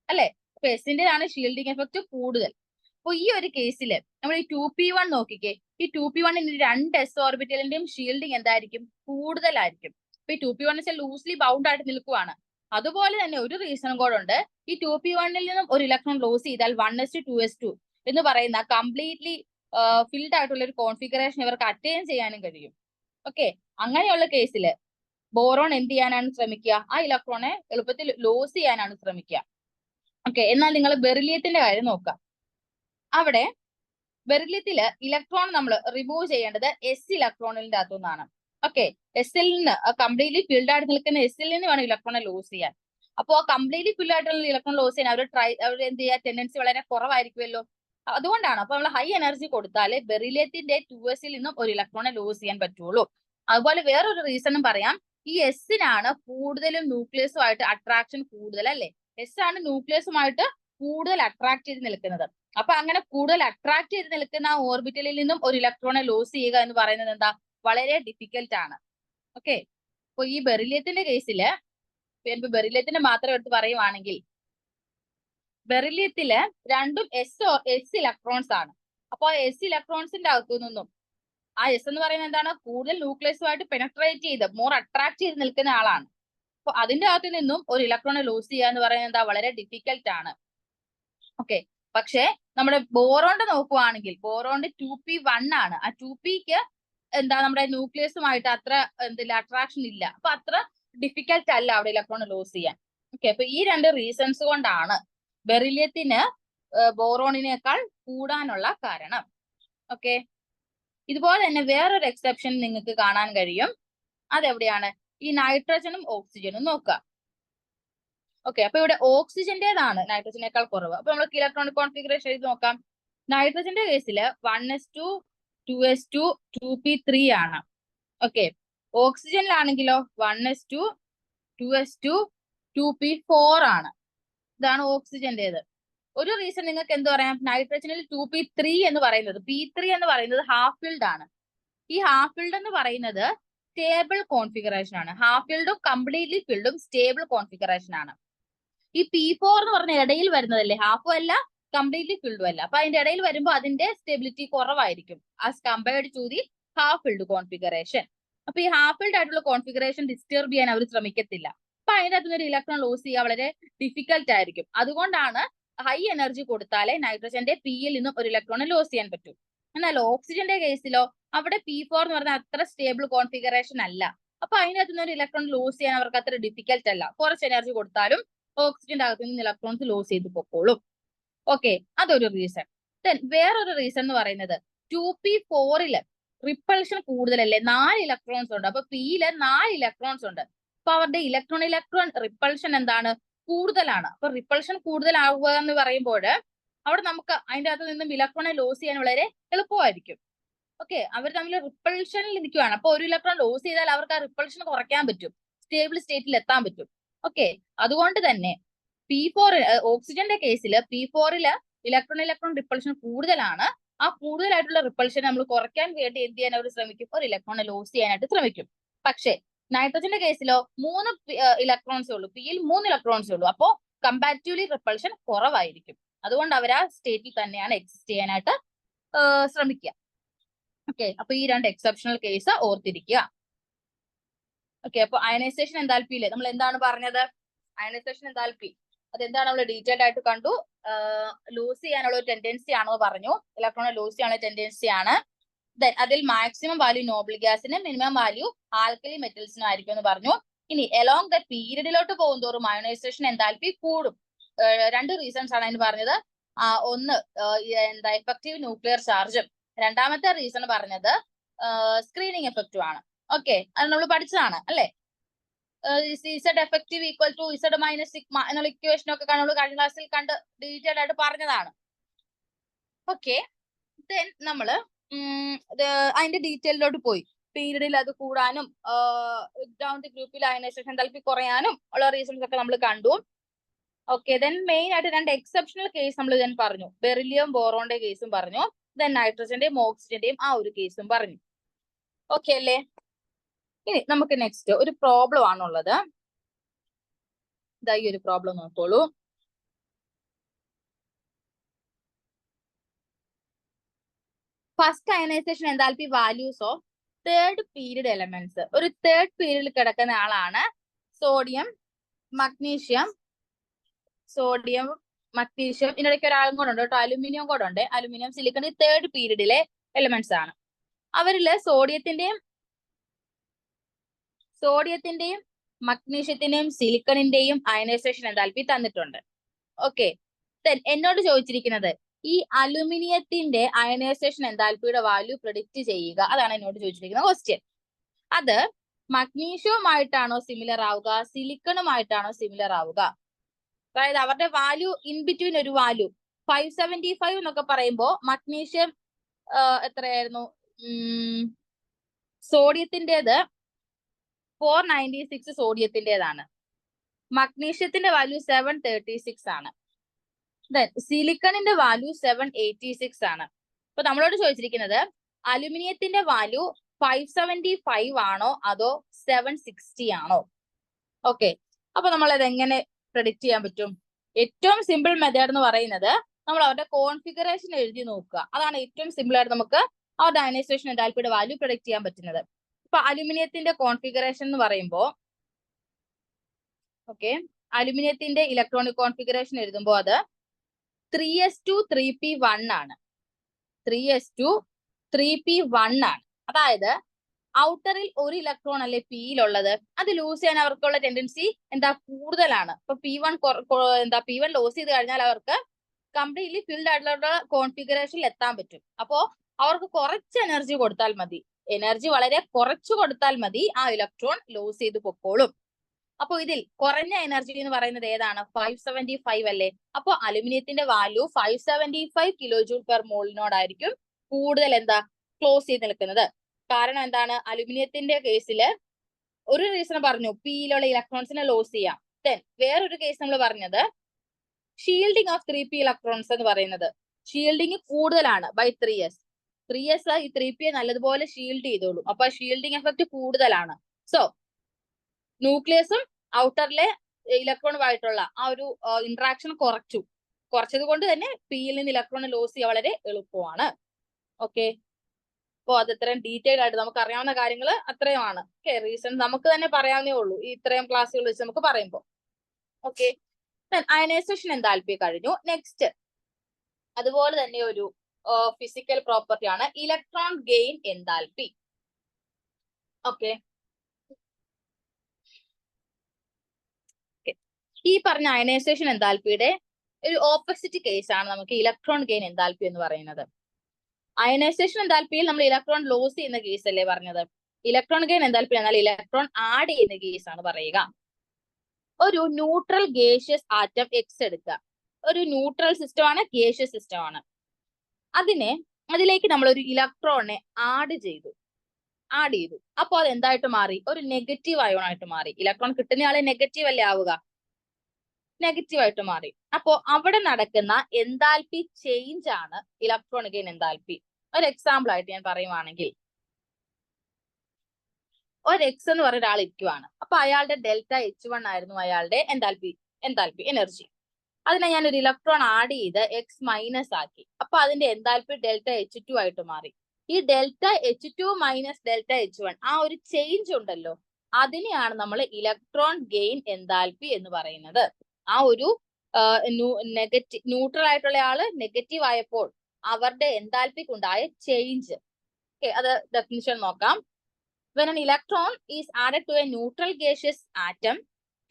അല്ലെ. അപ്പൊ എസിന്റെ ആണ് ഷീൽഡിംഗ് എഫക്ട് കൂടുതൽ. അപ്പൊ ഈ ഒരു കേസിൽ നമ്മൾ ഈ 2p1 നോക്കിക്കേ, ഈ 2p1 രണ്ട് എസ് ഓർബിറ്റലിന്റെയും ഷീൽഡിംഗ് എന്തായിരിക്കും? കൂടുതലായിരിക്കും. അപ്പൊ ഈ 2p1 വെച്ചാൽ ലൂസ്ലി ബൗണ്ട് ആയിട്ട് നിൽക്കുവാണ്. അതുപോലെ തന്നെ ഒരു റീസൺ കൂടെ ഉണ്ട്. ഈ 2p1 നിന്നും ഒരു ഇലക്ട്രോൺ ലോസ് ചെയ്താൽ 1s2 2s2 എന്ന് പറയുന്ന കംപ്ലീറ്റ്ലി ഫിൽഡ് ആയിട്ടുള്ള ഒരു കോൺഫിഗറേഷൻ ഇവർക്ക് അറ്റൈൻ ചെയ്യാനും കഴിയും. ഓക്കെ, അങ്ങനെയുള്ള കേസിൽ ബോറോൺ എന്ത് ചെയ്യാനാണ് ശ്രമിക്കുക? ആ ഇലക്ട്രോണെ എളുപ്പത്തിൽ ലോസ് ചെയ്യാനാണ് ശ്രമിക്കുക. ഓക്കെ, എന്നാൽ നിങ്ങൾ ബെറിലിയത്തിന്റെ കാര്യം നോക്കുക. അവിടെ ബെറിലിയത്തില് ഇലക്ട്രോൺ നമ്മൾ റിമൂവ് ചെയ്യേണ്ടത് എസ് ഇലക്ട്രോണിന്റെ അകത്തുനിന്നാണ്. ഓക്കെ, എസിൽ നിന്ന് കംപ്ലീറ്റ്ലി ഫിൽഡ് ആയിട്ട് നിൽക്കുന്ന എസിൽ നിന്ന് വേണം ഇലക്ട്രോണെ ലോസ് ചെയ്യാൻ. അപ്പോൾ കംപ്ലീറ്റ്ലി ഫിൽഡ് ആയിട്ടുള്ള ഇലക്ട്രോൺ ലോസ് ചെയ്യാൻ അവർ എന്ത് ചെയ്യുക, ടെൻഡൻസി വളരെ കുറവായിരിക്കുമല്ലോ. അതുകൊണ്ടാണ് അപ്പൊ നമ്മൾ ഹൈ എനർജി കൊടുത്താൽ ബെറിലിയത്തിന്റെ 2s നിന്നും ഒരു ഇലക്ട്രോണെ ലോസ് ചെയ്യാൻ പറ്റുള്ളൂ. അതുപോലെ വേറൊരു റീസണും പറയാം. ഈ എസിനാണ് കൂടുതലും ന്യൂക്ലിയസുമായിട്ട് അട്രാക്ഷൻ കൂടുതൽ അല്ലെ. എസ് ആണ് ന്യൂക്ലിയസുമായിട്ട് കൂടുതൽ അട്രാക്ട് ചെയ്ത് നിൽക്കുന്നത്. അപ്പൊ അങ്ങനെ കൂടുതൽ അട്രാക്ട് ചെയ്ത് നിൽക്കുന്ന ആ ഓർബിറ്റലിൽ നിന്നും ഒരു ഇലക്ട്രോണെ ലോസ് ചെയ്യുക എന്ന് പറയുന്നത് എന്താ, വളരെ ഡിഫിക്കൽട്ട് ആണ്. ഓക്കെ, അപ്പൊ ഈ ബെറിലിയത്തിന്റെ കേസില് ബെറിലിയത്തിന്റെ മാത്രം എടുത്ത് പറയുവാണെങ്കിൽ ബെറിലിയത്തില് രണ്ടും എസ് ഇലക്ട്രോൺസ് ആണ്. അപ്പൊ എസ് ഇലക്ട്രോൺസിന്റെ അകത്തു നിന്നും ആ എസ് എന്ന് പറയുന്നത് എന്താണ്, കൂടുതൽ ന്യൂക്ലിയസുമായിട്ട് പെനട്രേറ്റ് ചെയ്ത് മോർ അട്രാക്ട് ചെയ്ത് നിൽക്കുന്ന ആളാണ്. അപ്പൊ അതിന്റെ അകത്തു നിന്നും ഒരു ഇലക്ട്രോണെ ലോസ് ചെയ്യുക എന്ന് പറയുന്നത് എന്താ, വളരെ ഡിഫിക്കൽട്ട് ആണ്. ഓക്കെ, പക്ഷെ നമ്മുടെ ബോറോണ്ട് നോക്കുവാണെങ്കിൽ ബോറോണ്ട് 2p1 ആണ്. ആ 2pക്ക് എന്താ നമ്മുടെ ന്യൂക്ലിയസുമായിട്ട് അത്ര എന്തില്ല അട്രാക്ഷൻ ഇല്ല. അപ്പൊ അത്ര ഡിഫിക്കൽട്ട് അല്ല അവിടെ ഇലക്ട്രോൺ ലോസ് ചെയ്യാൻ. ഓക്കെ, അപ്പൊ ഈ രണ്ട് റീസൺസ് കൊണ്ടാണ് ബെറിലിയത്തിന് ബോറോണിനേക്കാൾ കൂടാനുള്ള കാരണം. ഓക്കെ, ഇതുപോലെ തന്നെ വേറൊരു എക്സെപ്ഷൻ നിങ്ങൾക്ക് കാണാൻ കഴിയും. അതെവിടെയാണ്? ഈ നൈട്രജനും ഓക്സിജനും നോക്കുക. ഓക്കെ, അപ്പൊ ഇവിടെ ഓക്സിജന്റേതാണ് നൈട്രജനേക്കാൾ കുറവ്. അപ്പൊ നമ്മൾ ഇലക്ട്രോണിക് കോൺഫിഗറേഷൻ എഴുതി നോക്കാം. നൈട്രജന്റെ കേസിൽ 1s2 2s2 2p3 ആണ്. ഓക്കെ, ഓക്സിജനിലാണെങ്കിലോ 1s2 2s2 2p4 ആണ്. ഇതാണ് ഓക്സിജന്റേത്. ഒരു റീസൺ നിങ്ങൾക്ക് എന്ത് പറയാം, നൈട്രജനിൽ 2p3 എന്ന് പറയുന്നത്, p3 എന്ന് പറയുന്നത് ഹാഫ് ഫിൽഡ് ആണ്. ഈ ഹാഫ് ഫിൽഡ് എന്ന് പറയുന്നത് സ്റ്റേബിൾ കോൺഫിഗറേഷൻ ആണ്. ഹാഫ് ഫിൽഡും കംപ്ലീറ്റ്ലി ഫിൽഡും സ്റ്റേബിൾ കോൺഫിഗറേഷൻ ആണ്. ഈ p4 എന്ന് പറഞ്ഞ ഇടയിൽ വരുന്നതല്ലേ, ഹാഫും അല്ല കംപ്ലീറ്റ്ലി ഫിൽഡും അല്ല. അപ്പൊ അതിന്റെ ഇടയിൽ വരുമ്പോൾ അതിന്റെ സ്റ്റെബിലിറ്റി കുറവായിരിക്കും as compared to the half filled configuration. അപ്പൊ ഈ ഹാഫ് ഫിൽഡ് ആയിട്ടുള്ള കോൺഫിഗറേഷൻ ഡിസ്റ്റർബ് ചെയ്യാൻ അവർ ശ്രമിക്കത്തില്ല. അപ്പൊ അതിന്റെ അകത്തുനിന്ന് ഒരു ഇലക്ട്രോൺ ലോസ് ചെയ്യുക വളരെ ഡിഫിക്കൽട്ട് ആയിരിക്കും. അതുകൊണ്ടാണ് ഹൈ എനർജി കൊടുത്താലേ നൈട്രജന്റെ പിയിൽ നിന്നും ഒരു ഇലക്ട്രോണെ ലോസ് ചെയ്യാൻ പറ്റും. എന്നാൽ ഓക്സിജന്റെ കേസിലോ അവിടെ p4 എന്ന് പറഞ്ഞാൽ അത്ര സ്റ്റേബിൾ കോൺഫിഗറേഷൻ അല്ല. അപ്പൊ അതിനകത്തുനിന്ന് ഒരു ഇലക്ട്രോൺ ലോസ് ചെയ്യാൻ അവർക്ക് അത്ര ഡിഫിക്കൽട്ട് അല്ല. കുറച്ച് എനർജി കൊടുത്താലും ഓക്സിജന്റെ അകത്തു നിന്ന് ഇലക്ട്രോൺസ് ലോസ് ചെയ്ത് പൊക്കോളും. ഓക്കെ, അതൊരു റീസൺ. ദെൻ വേറൊരു റീസൺ എന്ന് പറയുന്നത് 2p4 റിപ്പൾഷൻ കൂടുതലല്ലേ, 4 ഇലക്ട്രോൺസ് ഉണ്ട്. അപ്പൊ പിയില് 4 ഇലക്ട്രോൺസ് ഉണ്ട്. അപ്പൊ അവരുടെ ഇലക്ട്രോൺ റിപ്പൾഷൻ എന്താണ്, കൂടുതലാണ്. അപ്പൊ റിപ്പൾഷൻ കൂടുതലാവുക എന്ന് പറയുമ്പോൾ അവിടെ നമുക്ക് അതിന്റെ അകത്ത് നിന്നും ഇലക്ട്രോണെ ലോസ് ചെയ്യാൻ വളരെ എളുപ്പമായിരിക്കും. ഓക്കെ, അവർ തമ്മിൽ റിപ്പൾഷനിൽ നിൽക്കുകയാണ്. അപ്പൊ ഒരു ഇലക്ട്രോൺ ലോസ് ചെയ്താൽ അവർക്ക് ആ റിപ്പൾഷൻ കുറയ്ക്കാൻ പറ്റും. സ്റ്റേബിൾ സ്റ്റേറ്റിൽ എത്താൻ പറ്റും. ഓക്കെ, അതുകൊണ്ട് തന്നെ P4 ഓക്സിജന്റെ കേസിൽ P4 ഇലക്ട്രോൺ റിപ്പൾഷൻ കൂടുതലാണ്. ആ കൂടുതലായിട്ടുള്ള റിപ്പൾഷൻ നമ്മൾ കുറയ്ക്കാൻ വേണ്ടി എന്ത് ചെയ്യാൻ അവർ ശ്രമിക്കും? ഒരു ഇലക്ട്രോണെ ലോസ് ചെയ്യാനായിട്ട് ശ്രമിക്കും. പക്ഷേ നൈട്രജന്റെ കേസിലോ 3 ഇലക്ട്രോൺസേ ഉള്ളൂ, പിയിൽ 3 ഇലക്ട്രോൺസേ ഉള്ളൂ. അപ്പോ കമ്പാരിറ്റീവ്ലി റിപ്പൾഷൻ കുറവായിരിക്കും. അതുകൊണ്ട് അവർ ആ സ്റ്റേറ്റിൽ തന്നെയാണ് എക്സിസ്റ്റ് ചെയ്യാനായിട്ട് ശ്രമിക്കുക. ഓക്കെ, അപ്പൊ ഈ 2 എക്സെപ്ഷണൽ കേസ് ഓർത്തിരിക്കുക. ഓക്കെ, അപ്പൊ അയനൈസേഷൻ എൻതാൽപ്പിയിലെ നമ്മൾ എന്താണ് പറഞ്ഞത്? അയനൈസേഷൻ എൻതാൽപ്പി അതെന്താണ് നമ്മൾ ഡീറ്റെയിൽഡ് ആയിട്ട് കണ്ടു. ലൂസ് ചെയ്യാനുള്ള ഒരു ടെൻഡൻസി ആണോ പറഞ്ഞു, ഇലക്ട്രോണെ ലൂസ് ചെയ്യാനുള്ള ടെൻഡൻസി ആണ്. അതിൽ മാക്സിമം വാല്യൂ നോബിൾ ഗ്യാസിനും മിനിമം വാല്യൂ ആൽക്കലി മെറ്റൽസിനും ആയിരിക്കും എന്ന് പറഞ്ഞു. ഇനി എലോങ് ദ പീരീഡിലോട്ട് പോകുന്തോറും അയനൈസേഷൻ എൻതാൽപ്പി കൂടും. 2 റീസൺസ് ആണ് അതിന് പറഞ്ഞത്. ഒന്ന് എന്താ എഫക്റ്റീവ് ന്യൂക്ലിയർ ചാർജും, രണ്ടാമത്തെ റീസൺ പറഞ്ഞത് സ്ക്രീനിങ് എഫക്റ്റും ആണ്. ഓക്കെ, അത് നമ്മൾ പഠിച്ചതാണ് അല്ലെ. Z effective equal to Z minus sigma എന്നുള്ള ഇക്വേഷൻ ഒക്കെ നമ്മൾ കഴിഞ്ഞ ക്ലാസ്സിൽ കണ്ട് ഡീറ്റെയിൽ ആയിട്ട് പറഞ്ഞതാണ്. ഓക്കെ, ദെൻ നമ്മള് അതിന്റെ ഡീറ്റെയിലോട്ട് പോയി. പീരീഡിൽ അത് കൂടാനും ഗ്രൗണ്ട് ഗ്രൂപ്പിൽ അയനൈസേഷൻ എൻതാൽപ്പി കുറയാനും ഉള്ള റീസൺസ് ഒക്കെ നമ്മൾ കണ്ടു. ഓക്കെ, ദെൻ മെയിൻ ആയിട്ട് 2 എക്സെപ്ഷണൽ കേസ് നമ്മൾ ഞാൻ പറഞ്ഞു. ബെറിലിയം ബോറോന്റെ കേസും പറഞ്ഞു. ദെൻ നൈട്രജന്റെയും ഓക്സിജന്റെയും ആ ഒരു കേസും പറഞ്ഞു. ഓക്കെ അല്ലേ? ഇനി നമുക്ക് നെക്സ്റ്റ് ഒരു പ്രോബ്ലം ആണുള്ളത്. ഇതാ ഈ ഒരു പ്രോബ്ലം നോക്കോളൂ. First ionization enthalpy values of third period elements. ഒരു തേർഡ് പീരീഡിൽ കിടക്കുന്ന ആളാണ് സോഡിയം, മഗ്നീഷ്യം, ഇതിനിടയ്ക്ക് ഒരാളും കൂടെ ഉണ്ട് കേട്ടോ, അലുമിനിയം കൂടെ ഉണ്ട്. അലുമിനിയം, സിലിക്കൺ തേർഡ് പീരീഡിലെ എലമെന്റ്സ് ആണ്. അവരില് സോഡിയത്തിന്റെയും മഗ്നീഷ്യത്തിന്റെയും സിലിക്കണിന്റെയും അയനൈസേഷൻ എൻതാൽപ്പി തന്നിട്ടുണ്ട്. ഓക്കെ, എന്നോട് ചോദിച്ചിരിക്കുന്നത് ഈ അലുമിനിയത്തിന്റെ അയനൈസേഷൻ എൻതാൽപ്പിയുടെ വാല്യൂ പ്രെഡിക്റ്റ് ചെയ്യുക. അതാണ് എന്നോട് ചോദിച്ചിരിക്കുന്ന ക്വസ്റ്റ്യൻ. അത് മഗ്നീഷ്യവുമായിട്ടാണോ സിമിലർ ആവുക, സിലിക്കണുമായിട്ടാണോ സിമിലർ ആവുക? അതായത് അവരുടെ വാല്യൂ ഇൻ ബിറ്റ്വീൻ ഒരു വാല്യൂ 575 എന്നൊക്കെ പറയുമ്പോൾ മഗ്നീഷ്യം എത്രയായിരുന്നു? സോഡിയത്തിൻ്റെത് 496 സോഡിയത്തിൻ്റെതാണ്. മഗ്നീഷ്യത്തിന്റെ വാല്യൂ 736 ആണ്. സിലിക്കണിന്റെ വാല്യൂ 786 ആണ്. അപ്പൊ നമ്മളോട് ചോദിച്ചിരിക്കുന്നത് അലുമിനിയത്തിന്റെ വാല്യൂ 575 ആണോ അതോ 760 ആണോ? ഓക്കെ, അപ്പൊ നമ്മൾ അത് എങ്ങനെ പ്രെഡിക്റ്റ് ചെയ്യാൻ പറ്റും? ഏറ്റവും സിമ്പിൾ മെത്തേഡ് എന്ന് പറയുന്നത് നമ്മൾ അവരുടെ കോൺഫിഗറേഷൻ എഴുതി നോക്കുക. അതാണ് ഏറ്റവും സിമ്പിൾ ആയിട്ട് നമുക്ക് അവരുടെ അയനൈസേഷൻ എൻതാൽപ്പിയുടെ വാല്യൂ പ്രെഡിക്റ്റ് ചെയ്യാൻ പറ്റുന്നത്. ഇപ്പൊ അലുമിനിയത്തിന്റെ കോൺഫിഗറേഷൻ എന്ന് പറയുമ്പോൾ ഓക്കെ, അലുമിനിയത്തിന്റെ ഇലക്ട്രോണിക് കോൺഫിഗറേഷൻ എഴുതുമ്പോൾ അത് 3s2 3p1 ആണ്. 3s2 3p1 ആണ്. അതായത് ഔട്ടറിൽ ഒരു ഇലക്ട്രോൺ അല്ലെ പിയിലുള്ളത്, അത് ലൂസ് ചെയ്യാൻ അവർക്കുള്ള ടെൻഡൻസി കൂടുതലാണ്. ഇപ്പൊ P1 ലോസ് ചെയ്ത് കഴിഞ്ഞാൽ അവർക്ക് കംപ്ലീറ്റ്ലി ഫിൽഡ് ആയിട്ടുള്ള കോൺഫിഗറേഷനിൽ എത്താൻ പറ്റും. അപ്പോ അവർക്ക് കുറച്ച് എനർജി കൊടുത്താൽ മതി, എനർജി വളരെ കുറച്ചു കൊടുത്താൽ മതി, ആ ഇലക്ട്രോൺ ലോസ് ചെയ്ത് പൊക്കോളും. അപ്പൊ ഇതിൽ കുറഞ്ഞ എനർജി എന്ന് പറയുന്നത് ഏതാണ്? 575 അല്ലേ? അപ്പൊ അലുമിനിയത്തിന്റെ വാല്യൂ 575 കിലോ ജൂൾ പെർ മോളിനോടായിരിക്കും കൂടുതൽ ക്ലോസ് ചെയ്ത് നിൽക്കുന്നത്. കാരണം എന്താണ്? അലുമിനിയത്തിന്റെ കേസില് ഒരു റീസൺ പറഞ്ഞു, പിയിലുള്ള ഇലക്ട്രോൺസിനെ ലോസ് ചെയ്യാം. ദെൻ വേറൊരു കേസ് നമ്മൾ പറഞ്ഞത് ഷീൽഡിങ് ഓഫ് 3p ഇലക്ട്രോൺസ് എന്ന് പറയുന്നത്. ഷീൽഡിങ് കൂടുതലാണ് ബൈ 3s. 3s ഈ 3p നല്ലതുപോലെ ഷീൽഡ് ചെയ്തോളൂ. അപ്പൊ ഷീൽഡിങ് എഫക്ട് കൂടുതലാണ്. സോ ന്യൂക്ലിയസും ഔട്ടറിലെ ഇലക്ട്രോണുമായിട്ടുള്ള ആ ഒരു ഇന്ററാക്ഷൻ കുറച്ചത് കൊണ്ട് തന്നെ പിയിൽ നിന്ന് ഇലക്ട്രോൺ ലോസ് ചെയ്യുക വളരെ എളുപ്പമാണ്. ഓക്കെ, അപ്പോൾ അത് ഇത്രയും ഡീറ്റെയിൽ ആയിട്ട് നമുക്ക് അറിയാവുന്ന കാര്യങ്ങൾ അത്രയുമാണ്. ഓക്കെ, റീസൺ നമുക്ക് തന്നെ പറയാവുന്നേ ഉള്ളൂ ഈ ഇത്രയും ക്ലാസ്സുകൾ വെച്ച് നമുക്ക് പറയുമ്പോൾ. ഓക്കെ, അയനൈസേഷൻ എൻതാൽപ്പി കഴിഞ്ഞു. നെക്സ്റ്റ് അതുപോലെ തന്നെ ഒരു ഫിസിക്കൽ പ്രോപ്പർട്ടി ആണ് ഇലക്ട്രോൺ ഗെയിൻ എൻതാൽപ്പി. ഓക്കെ, ഈ പറഞ്ഞ അയനൈസേഷൻ എൻതാൽപ്പിയുടെ ഒരു ഓപ്പോസിറ്റ് കേസ് ആണ് നമുക്ക് ഇലക്ട്രോൺ ഗെയിൻ എൻതാൽപ്പി എന്ന് പറയുന്നത്. അയനൈസേഷൻ എൻതാൽപ്പിയിൽ നമ്മൾ ഇലക്ട്രോൺ ലോസ് ചെയ്യുന്ന കേസ് അല്ലേ പറഞ്ഞത്. ഇലക്ട്രോൺ ഗെയിൻ എൻതാൽപ്പി എന്നാൽ ഇലക്ട്രോൺ ആഡ് ചെയ്യുന്ന കേസ് ആണ് പറയുക. ഒരു ന്യൂട്രൽ ഗേഷ്യസ് ആറ്റം എക്സ് എടുക്കുക. ഒരു ന്യൂട്രൽ സിസ്റ്റം ആണ്, ഗേഷ്യസ് സിസ്റ്റം ആണ്. അതിലേക്ക് നമ്മൾ ഒരു ഇലക്ട്രോണിനെ ആഡ് ചെയ്തു. ആഡ് ചെയ്തു. അപ്പോൾ അത് എന്തായിട്ട് മാറി? ഒരു നെഗറ്റീവ് അയോൺ ആയിട്ട് മാറി. ഇലക്ട്രോൺ കിട്ടുന്നയാളെ നെഗറ്റീവ് അല്ലേ ആവുക? നെഗറ്റീവ് ആയിട്ട് മാറി. അപ്പോ അവിടെ നടക്കുന്ന എൻതാൽപി ചേഞ്ച് ആണ് ഇലക്ട്രോൺ ഗെയിൻ എൻതാൽപി. ഒരു എക്സാമ്പിൾ ആയിട്ട് ഞാൻ പറയുവാണെങ്കിൽ, ഒരു എക്സ് എന്ന് പറഞ്ഞ ഒരാൾ ഇരിക്കുവാണ്. അപ്പൊ അയാളുടെ ഡെൽറ്റ H1 ആയിരുന്നു അയാളുടെ എൻതാൽപി എനർജി. അതിനെ ഞാൻ ഒരു ഇലക്ട്രോൺ ആഡ് ചെയ്ത് എക്സ് മൈനസ് ആക്കി. അപ്പൊ അതിന്റെ എൻതാൽപി ഡെൽറ്റ H2 ആയിട്ട് മാറി. ഈ delta H2 minus delta H1 ആ ഒരു ചേഞ്ച് ഉണ്ടല്ലോ, അതിനെയാണ് നമ്മൾ ഇലക്ട്രോൺ ഗെയിൻ എൻതാൽപി എന്ന് പറയുന്നത്. ആ ഒരു ന്യൂട്രൽ ആയിട്ടുള്ള ആള് നെഗറ്റീവ് ആയപ്പോൾ അവരുടെ എൻതാൽപിക്ക് ഉണ്ടായ ചേഞ്ച്. അത് ഡെഫിനിഷൻ നോക്കാം. When an electron is added to a neutral gaseous atom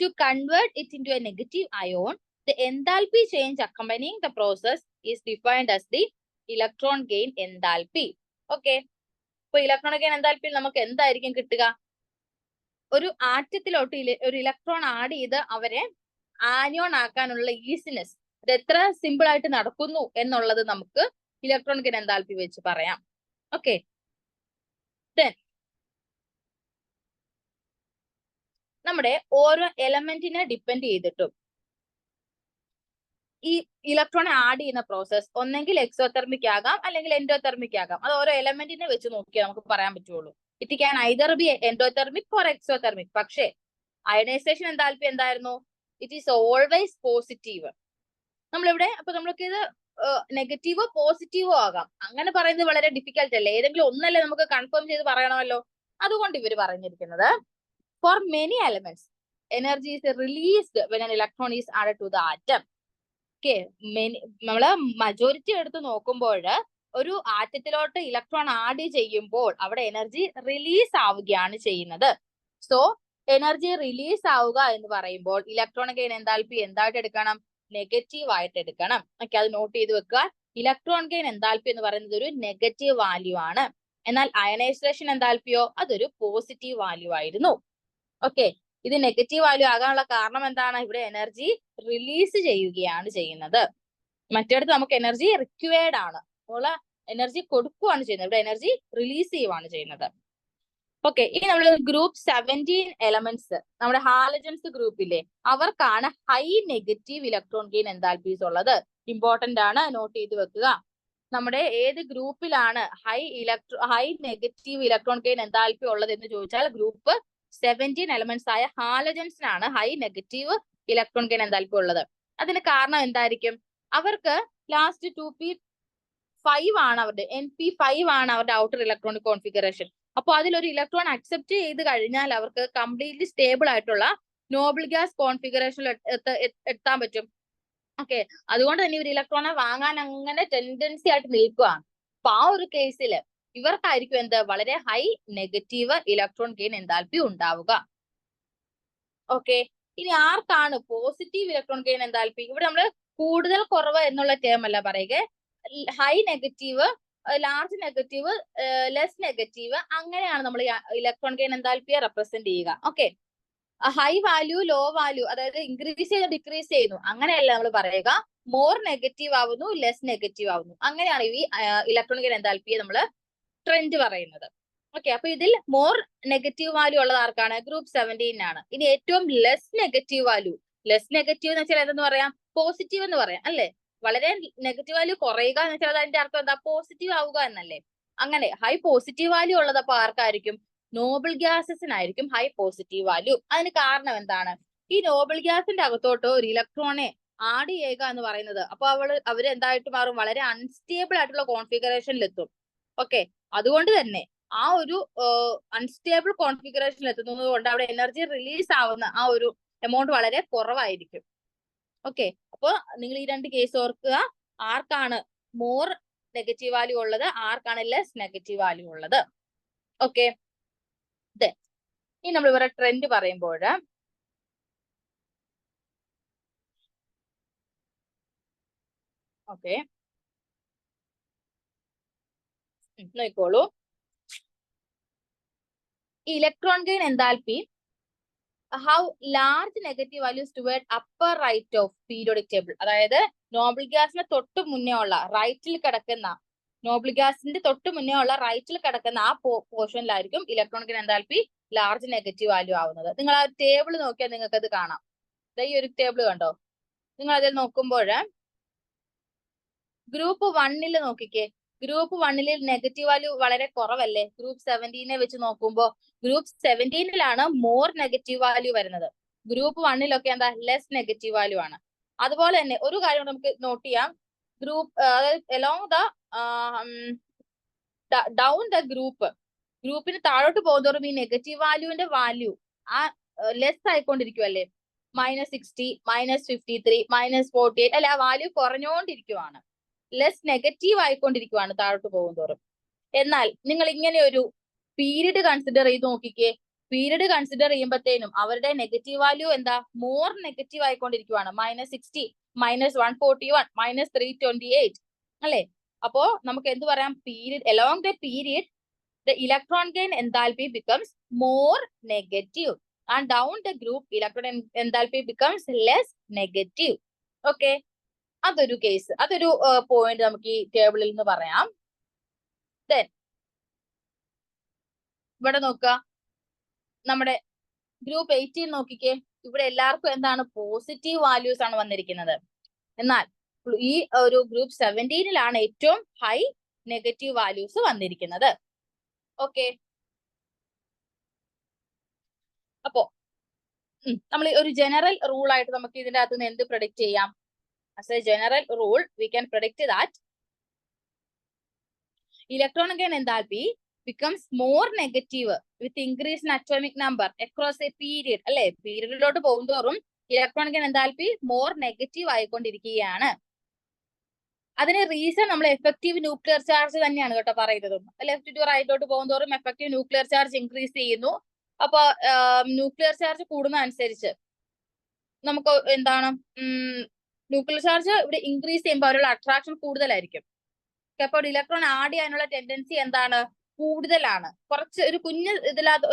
to convert it into a negative ion, the enthalpy change accompanying the process is defined as the electron gain enthalpy. Okay. So, electron gain enthalpy നമുക്ക് എന്തായിരിക്കും കിട്ടുക? ഒരു ആറ്റത്തിലോട്ട് ഒരു ഇലക്ട്രോൺ ആഡ് ചെയ്ത് അവരെ ആനിയോൺ ആക്കാനുള്ള ഈസിനെസ്, അത് എത്ര സിമ്പിൾ ആയിട്ട് നടക്കുന്നു എന്നുള്ളത് നമുക്ക് ഇലക്ട്രോൺ ഗെയിൻ എൻതാൽപി വെച്ച് പറയാം. ഓക്കെ. ദെൻ നമ്മുടെ ഓരോ എലമെന്റിനെ ഡിപ്പെൻഡ് ചെയ്തിട്ടും ഈ ഇലക്ട്രോൺ ആഡ് ചെയ്യുന്ന പ്രോസസ് ഒന്നെങ്കിൽ എക്സോതെർമിക് ആകാം അല്ലെങ്കിൽ എൻഡോതെർമിക് ആകാം. അത് ഓരോ എലമെന്റിനെ വെച്ച് നോക്കിയാൽ നമുക്ക് പറയാൻ പറ്റുള്ളൂ. It can either B endothermic or exothermic. പക്ഷേ അയണൈസേഷൻ എൻതാൽപി എന്തായിരുന്നു? It is always positive. നമ്മളിവിടെ അപ്പൊ നമ്മൾക്ക് ഇത് നെഗറ്റീവോ പോസിറ്റീവോ ആകാം. അങ്ങനെ പറയുന്നത് വളരെ ഡിഫിക്കൽട്ട് അല്ലേ? ഏതെങ്കിലും ഒന്നല്ലേ നമുക്ക് കൺഫേം ചെയ്ത് പറയണമല്ലോ. അതുകൊണ്ട് ഇവർ പറഞ്ഞിരിക്കുന്നത് for many elements, energy is released when an electron is added to the atom. Okay, നമ്മള് മജോറിറ്റി എടുത്ത് നോക്കുമ്പോൾ ഒരു ആറ്റത്തിലോട്ട് ഇലക്ട്രോൺ ആഡ് ചെയ്യുമ്പോൾ അവിടെ എനർജി റിലീസ് ആവുകയാണ് ചെയ്യുന്നത്. സോ എനർജി റിലീസ് ആവുക എന്ന് പറയുമ്പോൾ ഇലക്ട്രോൺ ഗെയിൻ എൻതാൽപി എന്തായിട്ട് എടുക്കണം? നെഗറ്റീവ് ആയിട്ട് എടുക്കണം. ഓക്കെ, അത് നോട്ട് ചെയ്ത് വെക്കുക. ഇലക്ട്രോൺ ഗെയിൻ എൻതാൽപി എന്ന് പറയുന്നത് ഒരു നെഗറ്റീവ് വാല്യൂ ആണ്. എന്നാൽ അയണൈസേഷൻ എൻതാൽപിയോ അതൊരു പോസിറ്റീവ് വാല്യൂ ആയിരുന്നു. ഓക്കെ, ഇത് നെഗറ്റീവ് വാല്യൂ ആകാനുള്ള കാരണം എന്താണ്? ഇവിടെ എനർജി റിലീസ് ചെയ്യുകയാണ് ചെയ്യുന്നത്. മറ്റേടത്ത് നമുക്ക് എനർജി റിക്വയർഡ് ആണ്, അപ്പോൾ എനർജി കൊടുക്കുകയാണ് ചെയ്യുന്നത്. ഇവിടെ എനർജി റിലീസ് ചെയ്യുകയാണ് ചെയ്യുന്നത്. ഓക്കെ, ഇനി നമ്മൾ ഗ്രൂപ്പ് 17 എലമെന്റ്സ്, നമ്മുടെ ഹാലജൻസ് ഗ്രൂപ്പിലെ അവർക്കാണ് high negative electron gain enthalpies ഉള്ളത്. ഇമ്പോർട്ടന്റ് ആണ്, നോട്ട് ചെയ്ത് വെക്കുക. നമ്മുടെ ഏത് ഗ്രൂപ്പിലാണ് high negative electron gain enthalpy ഉള്ളത് എന്ന് ചോദിച്ചാൽ ഗ്രൂപ്പ് 17 എലമെന്റ്സ് ആയ ഹാലജൻസിനാണ് high negative electron gain enthalpy ഉള്ളത്. അതിന് കാരണം എന്തായിരിക്കും? അവർക്ക് ലാസ്റ്റ് 2p5 ആണ് അവരുടെ, NP5 ആണ് അവരുടെ ഔട്ടർ ഇലക്ട്രോണിക് കോൺഫിഗറേഷൻ. അപ്പൊ അതിലൊരു ഇലക്ട്രോൺ അക്സെപ്റ്റ് ചെയ്ത് കഴിഞ്ഞാൽ അവർക്ക് കംപ്ലീറ്റ്ലി സ്റ്റേബിൾ ആയിട്ടുള്ള നോബിൾ ഗ്യാസ് കോൺഫിഗറേഷനിൽ എത്താൻ പറ്റും. ഓക്കെ, അതുകൊണ്ട് തന്നെ ഇവർ ഇലക്ട്രോണെ വാങ്ങാൻ അങ്ങനെ ടെൻഡൻസി ആയിട്ട് നിൽക്കുകയാണ്. അപ്പൊ ആ ഒരു കേസിൽ ഇവർക്കായിരിക്കും എന്ത്? വളരെ high negative electron gain enthalpy ഉണ്ടാവുക. ഓക്കെ, ഇനി ആർക്കാണ് പോസിറ്റീവ് ഇലക്ട്രോൺ ഗെയിൻ എൻതാൽപി? ഇവിടെ നമ്മൾ കൂടുതൽ കുറവ് എന്നുള്ള ടേം അല്ല പറയുക. High negative, large negative, less negative, അങ്ങനെയാണ് നമ്മൾ ഇലക്ട്രോൺ ഗെയിൻ എൻതാൽപിയെ റെപ്രസെന്റ് ചെയ്യുക. Okay, high value, low value, അതായത് ഇൻക്രീസ് ചെയ്ത് ഡിക്രീസ് ചെയ്യുന്നു, അങ്ങനെയല്ല നമ്മൾ പറയുക. മോർ നെഗറ്റീവ് ആവുന്നു, ലെസ് നെഗറ്റീവ് ആവുന്നു, അങ്ങനെയാണ് ഈ ഇലക്ട്രോൺ ഗെയിൻ എൻതാൽപിയെ നമ്മൾ ട്രെൻഡ് പറയുന്നത്. ഓക്കെ, അപ്പൊ ഇതിൽ മോർ നെഗറ്റീവ് വാല്യൂ ഉള്ളത് ആർക്കാണ്? ഗ്രൂപ്പ് 17 ആണ്. ഇനി ഏറ്റവും less negative value, less negative എന്ന് വെച്ചാൽ എന്തെന്ന് പറയാം? പോസിറ്റീവ് എന്ന് പറയാം അല്ലെ? വളരെ നെഗറ്റീവ് വാല്യൂ കുറയുക എന്ന് വെച്ചാൽ അതിന്റെ അർത്ഥം എന്താ? പോസിറ്റീവ് ആവുക എന്നല്ലേ? അങ്ങനെ ഹൈ പോസിറ്റീവ് വാല്യൂ ഉള്ളത് അപ്പൊ ആർക്കായിരിക്കും? നോബിൾ ഗ്യാസസിനായിരിക്കും ഹൈ പോസിറ്റീവ് വാല്യൂ. അതിന് കാരണം എന്താണ്? ഈ നോബിൾ ഗ്യാസിന്റെ അകത്തോട്ട് ഒരു ഇലക്ട്രോണെ ആഡ് ചെയ്യുക എന്ന് പറയുന്നത്, അപ്പൊ അവര് എന്തായിട്ട് മാറും? വളരെ അൺസ്റ്റേബിൾ ആയിട്ടുള്ള കോൺഫിഗറേഷനിൽ എത്തും. ഓക്കെ, അതുകൊണ്ട് തന്നെ ആ ഒരു അൺസ്റ്റേബിൾ കോൺഫിഗറേഷനിൽ എത്തുന്നത് കൊണ്ട് അവിടെ എനർജി റിലീസ് ആവുന്ന ആ ഒരു എമൗണ്ട് വളരെ കുറവായിരിക്കും. ഓക്കെ, അപ്പൊ നിങ്ങൾ ഈ രണ്ട് കേസ് ഓർക്കുക. ആർക്കാണ് മോർ നെഗറ്റീവ് വാല്യൂ ഉള്ളത്, ആർക്കാണ് ലെസ് നെഗറ്റീവ് വാല്യൂ ഉള്ളത്. ഓക്കെ, ഇനി നമ്മൾ ഇവരുടെ ട്രെൻഡ് പറയുമ്പോൾ ഓക്കെ നോക്കോളൂ. Electron gain enthalpy, how large negative values toward upper right of periodic table, അതായത് നോബിൾ ഗ്യാസിന് തൊട്ട് മുന്നേ ഉള്ള റൈറ്റിൽ കിടക്കുന്ന നോബിൾ ഗ്യാസിന്റെ തൊട്ട് മുന്നേ ഉള്ള റൈറ്റിൽ കിടക്കുന്ന ആ പോർഷനിലായിരിക്കും electronic enthalpy large negative value ആവുന്നത്. നിങ്ങൾ ആ ടേബിൾ നോക്കിയാൽ നിങ്ങൾക്ക് അത് കാണാം. ഈ ഒരു ടേബിൾ കണ്ടോ? നിങ്ങൾ അതിൽ നോക്കുമ്പോൾ ഗ്രൂപ്പ് 1 നോക്കിക്കേ. ഗ്രൂപ്പ് 1 നെഗറ്റീവ് വാല്യൂ വളരെ കുറവല്ലേ? ഗ്രൂപ്പ് 17 വെച്ച് നോക്കുമ്പോൾ ഗ്രൂപ്പ് 17 മോർ നെഗറ്റീവ് വാല്യൂ വരുന്നത്. ഗ്രൂപ്പ് 1 എന്താ ലെസ് നെഗറ്റീവ് വാല്യൂ ആണ്. അതുപോലെ തന്നെ ഒരു കാര്യം നമുക്ക് നോട്ട് ചെയ്യാം. ഗ്രൂപ്പ് അതായത് എലോങ് ദ ഡൗൺ ദ ഗ്രൂപ്പിന് താഴോട്ട് പോകുന്നതോറും ഈ നെഗറ്റീവ് വാല്യൂവിന്റെ വാല്യൂ ആ ലെസ് ആയിക്കൊണ്ടിരിക്കുവല്ലേ? -60, -53, -48 അല്ലെ? ആ വാല്യൂ കുറഞ്ഞുകൊണ്ടിരിക്കുവാണ്, ലെസ് നെഗറ്റീവ് ആയിക്കൊണ്ടിരിക്കുവാണ് താഴോട്ട് പോകുന്നതോറും. എന്നാൽ നിങ്ങൾ ഇങ്ങനെ ഒരു പീരീഡ് കൺസിഡർ ചെയ്ത് നോക്കിക്കേ. പീരീഡ് കൺസിഡർ ചെയ്യുമ്പോഴത്തേനും അവരുടെ നെഗറ്റീവ് വാല്യൂ എന്താ? മോർ നെഗറ്റീവ് ആയിക്കൊണ്ടിരിക്കുവാണ്. -60, -141, -328 അല്ലെ? അപ്പോ നമുക്ക് എന്ത് പറയാം? Period along the period the electron gain enthalpy becomes more negative and down the group electron enthalpy becomes less negative. Okay, അതൊരു കേസ്, അതൊരു പോയിന്റ് നമുക്ക് ഈ ടേബിളിൽ നിന്ന് പറയാം. Then ഇവിടെ നോക്കുക, നമ്മുടെ ഗ്രൂപ്പ് 18 നോക്കിക്കേ. ഇവിടെ എല്ലാവർക്കും എന്താണ്? പോസിറ്റീവ് വാല്യൂസ് ആണ് വന്നിരിക്കുന്നത്. എന്നാൽ ഈ ഒരു ഗ്രൂപ്പ് 17 ഏറ്റവും ഹൈ നെഗറ്റീവ് വാല്യൂസ് വന്നിരിക്കുന്നത്. ഓക്കെ, അപ്പോ നമ്മൾ ഒരു ജനറൽ റൂൾ ആയിട്ട് നമുക്ക് ഇതിന്റെ അകത്ത് നിന്ന് എന്ത് പ്രഡിക്റ്റ് ചെയ്യാം? As A general rule we can predict that electron gain enthalpy becomes more negative with increase in atomic number across a period. അല്ലെ? പീരീഡിലോട്ട് പോകുന്തോറും electron gain enthalpy more negative ആയിക്കൊണ്ടിരിക്കുകയാണ്. അതിന് റീസൺ നമ്മൾ എഫക്റ്റീവ് ന്യൂക്ലിയർ ചാർജ് തന്നെയാണ് കേട്ടോ പറയുന്നത്. ലെഫ്റ്റ് ടു റൈറ്റിലോട്ട് പോകുന്തോറും എഫക്റ്റീവ് ന്യൂക്ലിയർ ചാർജ് ഇൻക്രീസ് ചെയ്യുന്നു. അപ്പൊ ന്യൂക്ലിയർ ചാർജ് കൂടുന്ന അനുസരിച്ച് നമുക്ക് എന്താണ്? ന്യൂക്ലിയർ ചാർജ് ഇവിടെ ഇൻക്രീസ് ചെയ്യുമ്പോൾ അവരുടെ അട്രാക്ഷൻ കൂടുതലായിരിക്കും. അപ്പോൾ ഇലക്ട്രോൺ ആഡ് ചെയ്യാനുള്ള ടെൻഡൻസി എന്താണ്? കൂടുതലാണ്. കുറച്ച് ഒരു കുഞ്ഞ് ഇതിലത്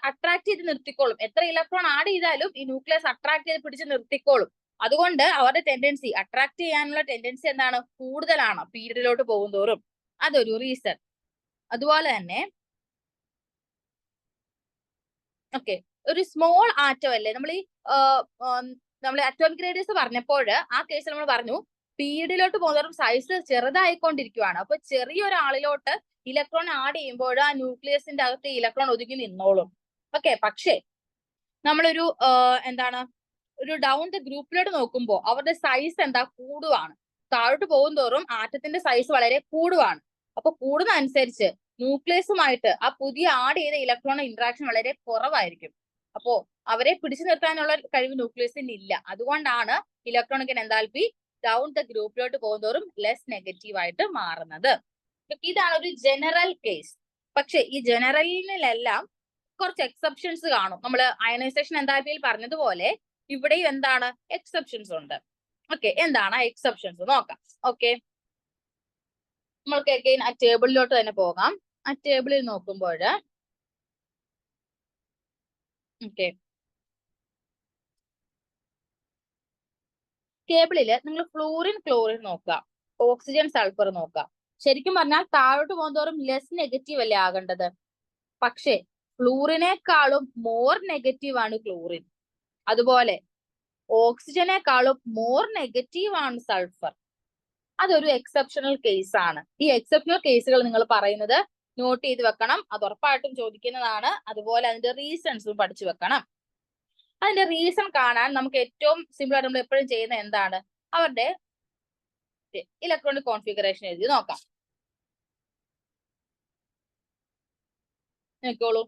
അട്രാക്ട് ചെയ്ത് നിർത്തിക്കോളും. എത്ര ഇലക്ട്രോൺ ആഡ് ചെയ്താലും ഈ ന്യൂക്ലിയസ് അട്രാക്ട് ചെയ്ത് പിടിച്ച് നിർത്തിക്കോളും. അതുകൊണ്ട് അവരുടെ ടെൻഡൻസി, അട്രാക്ട് ചെയ്യാനുള്ള ടെൻഡൻസി എന്താണ്? കൂടുതലാണ് പീരീഡിലോട്ട് പോകുന്തോറും. അതൊരു റീസൺ. അതുപോലെ തന്നെ ഓക്കെ, ഒരു സ്മോൾ ആറ്റം അല്ലേ? നമ്മൾ അറ്റോമിക് റേഡിയസ് പറഞ്ഞപ്പോൾ ആ കേസിൽ നമ്മൾ പറഞ്ഞു പീരീഡിലോട്ട് പോകുന്നതും സൈസ് ചെറുതായിക്കൊണ്ടിരിക്കുവാണ്. അപ്പൊ ചെറിയൊരാളിലോട്ട് ഇലക്ട്രോൺ ആഡ് ചെയ്യുമ്പോൾ ആ ന്യൂക്ലിയസിന്റെ അകത്ത് ഇലക്ട്രോൺ ഒതുങ്ങി നിന്നോളും. ഓക്കെ, പക്ഷേ നമ്മളൊരു എന്താണ്, ഒരു ഡൗൺ ദ ഗ്രൂപ്പിലോട്ട് നോക്കുമ്പോൾ അവരുടെ സൈസ് എന്താ? കൂടുവാണ്. താഴോട്ട് പോകുന്തോറും ആറ്റത്തിന്റെ സൈസ് വളരെ കൂടുവാണ്. അപ്പൊ കൂടുന്ന അനുസരിച്ച് ന്യൂക്ലിയസുമായിട്ട് ആ പുതിയ ആഡ് ചെയ്ത ഇലക്ട്രോൺ ഇന്ററാക്ഷൻ വളരെ കുറവായിരിക്കും. അപ്പോ അവരെ പിടിച്ചു നിർത്താനുള്ള കഴിവ് ന്യൂക്ലിയസിന് ഇല്ല. അതുകൊണ്ടാണ് ഇലക്ട്രോണിക് എൻതാൽപ്പി ഡൗൺ ദ ഗ്രൂപ്പിലോട്ട് പോകുന്നതോറും ലെസ് നെഗറ്റീവ് ആയിട്ട് മാറുന്നത്. ഇതാണ് ഒരു ജനറൽ കേസ്. പക്ഷെ ഈ ജനറലിനെല്ലാം കുറച്ച് എക്സെപ്ഷൻസ് കാണും. നമ്മൾ അയണൈസേഷൻ എൻതാൽപ്പിയിൽ പറഞ്ഞതുപോലെ ഇവിടെയും എന്താണ്? എക്സെപ്ഷൻസ് ഉണ്ട്. ഓക്കെ, എന്താണ് ആ എക്സെപ്ഷൻസ് നോക്കാം. ഓക്കെ, നമ്മൾക്ക് അഗൈൻ ആ ടേബിളിലോട്ട് തന്നെ പോകാം. ആ ടേബിളിൽ നോക്കുമ്പോൾ ഓക്കെ, ടേബിളില് നിങ്ങൾ ഫ്ലൂറിൻ, ക്ലോറിൻ നോക്കുക, ഓക്സിജൻ, സൾഫർ നോക്കുക. ശരിക്കും പറഞ്ഞാൽ താഴോട്ട് പോകുന്നതോറും ലെസ് നെഗറ്റീവ് അല്ലേ ആകേണ്ടത്? പക്ഷേ ഫ്ലൂറിനേക്കാളും മോർ നെഗറ്റീവ് ആണ് ക്ലോറിൻ. അതുപോലെ ഓക്സിജനേക്കാളും മോർ നെഗറ്റീവ് ആണ് സൾഫർ. അതൊരു എക്സെപ്ഷണൽ കേസ് ആണ്. ഈ എക്സെപ്ഷണൽ കേസുകൾ നിങ്ങൾ പറയുന്നത് നോട്ട് ചെയ്ത് വെക്കണം. അത് ഉറപ്പായിട്ടും ചോദിക്കുന്നതാണ്. അതുപോലെ അതിന്റെ റീസൺസും പഠിച്ചു വെക്കണം. അതിന്റെ റീസൺ കാണാൻ നമുക്ക് ഏറ്റവും സിമ്പിൾ ആയിട്ട് നമ്മൾ എപ്പോഴും ചെയ്യുന്ന എന്താണ്? അവരുടെ ഇലക്ട്രോണിക് കോൺഫിഗറേഷൻ എഴുതി നോക്കാം. നോക്കിക്കോളൂ.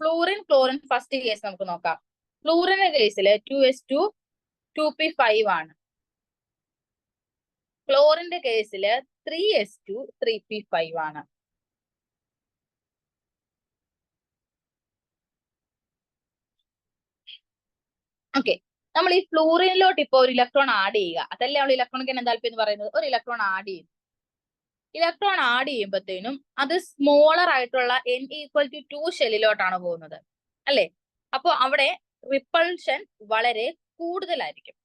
ഫ്ലൂറിൻ, ക്ലോറിൻ ഫസ്റ്റ് കേസ് നമുക്ക് നോക്കാം. ഫ്ലൂറിന്റെ കേസിൽ 2s2 2p5 ആണ്. ക്ലോറിന്റെ കേസിൽ 3s2 3p5 ആണ്. ഓക്കെ, നമ്മൾ ഈ ഫ്ലൂറിനിലോട്ട് ഇപ്പൊ ഒരു ഇലക്ട്രോൺ ആഡ് ചെയ്യുക. അതല്ലേ നമ്മൾ ഇലക്ട്രോണിക് എൻതാൽപ്പി എന്ന് പറയുന്നത്. ഒരു ഇലക്ട്രോൺ ആഡ് ചെയ്യും. ഇലക്ട്രോൺ ആഡ് ചെയ്യുമ്പോഴത്തേനും അത് സ്മോളർ ആയിട്ടുള്ള n=2 ഷെല്ലിലോട്ടാണ് പോകുന്നത് അല്ലെ? അപ്പൊ അവിടെ റിപ്പൾഷൻ വളരെ കൂടുതലായിരിക്കും.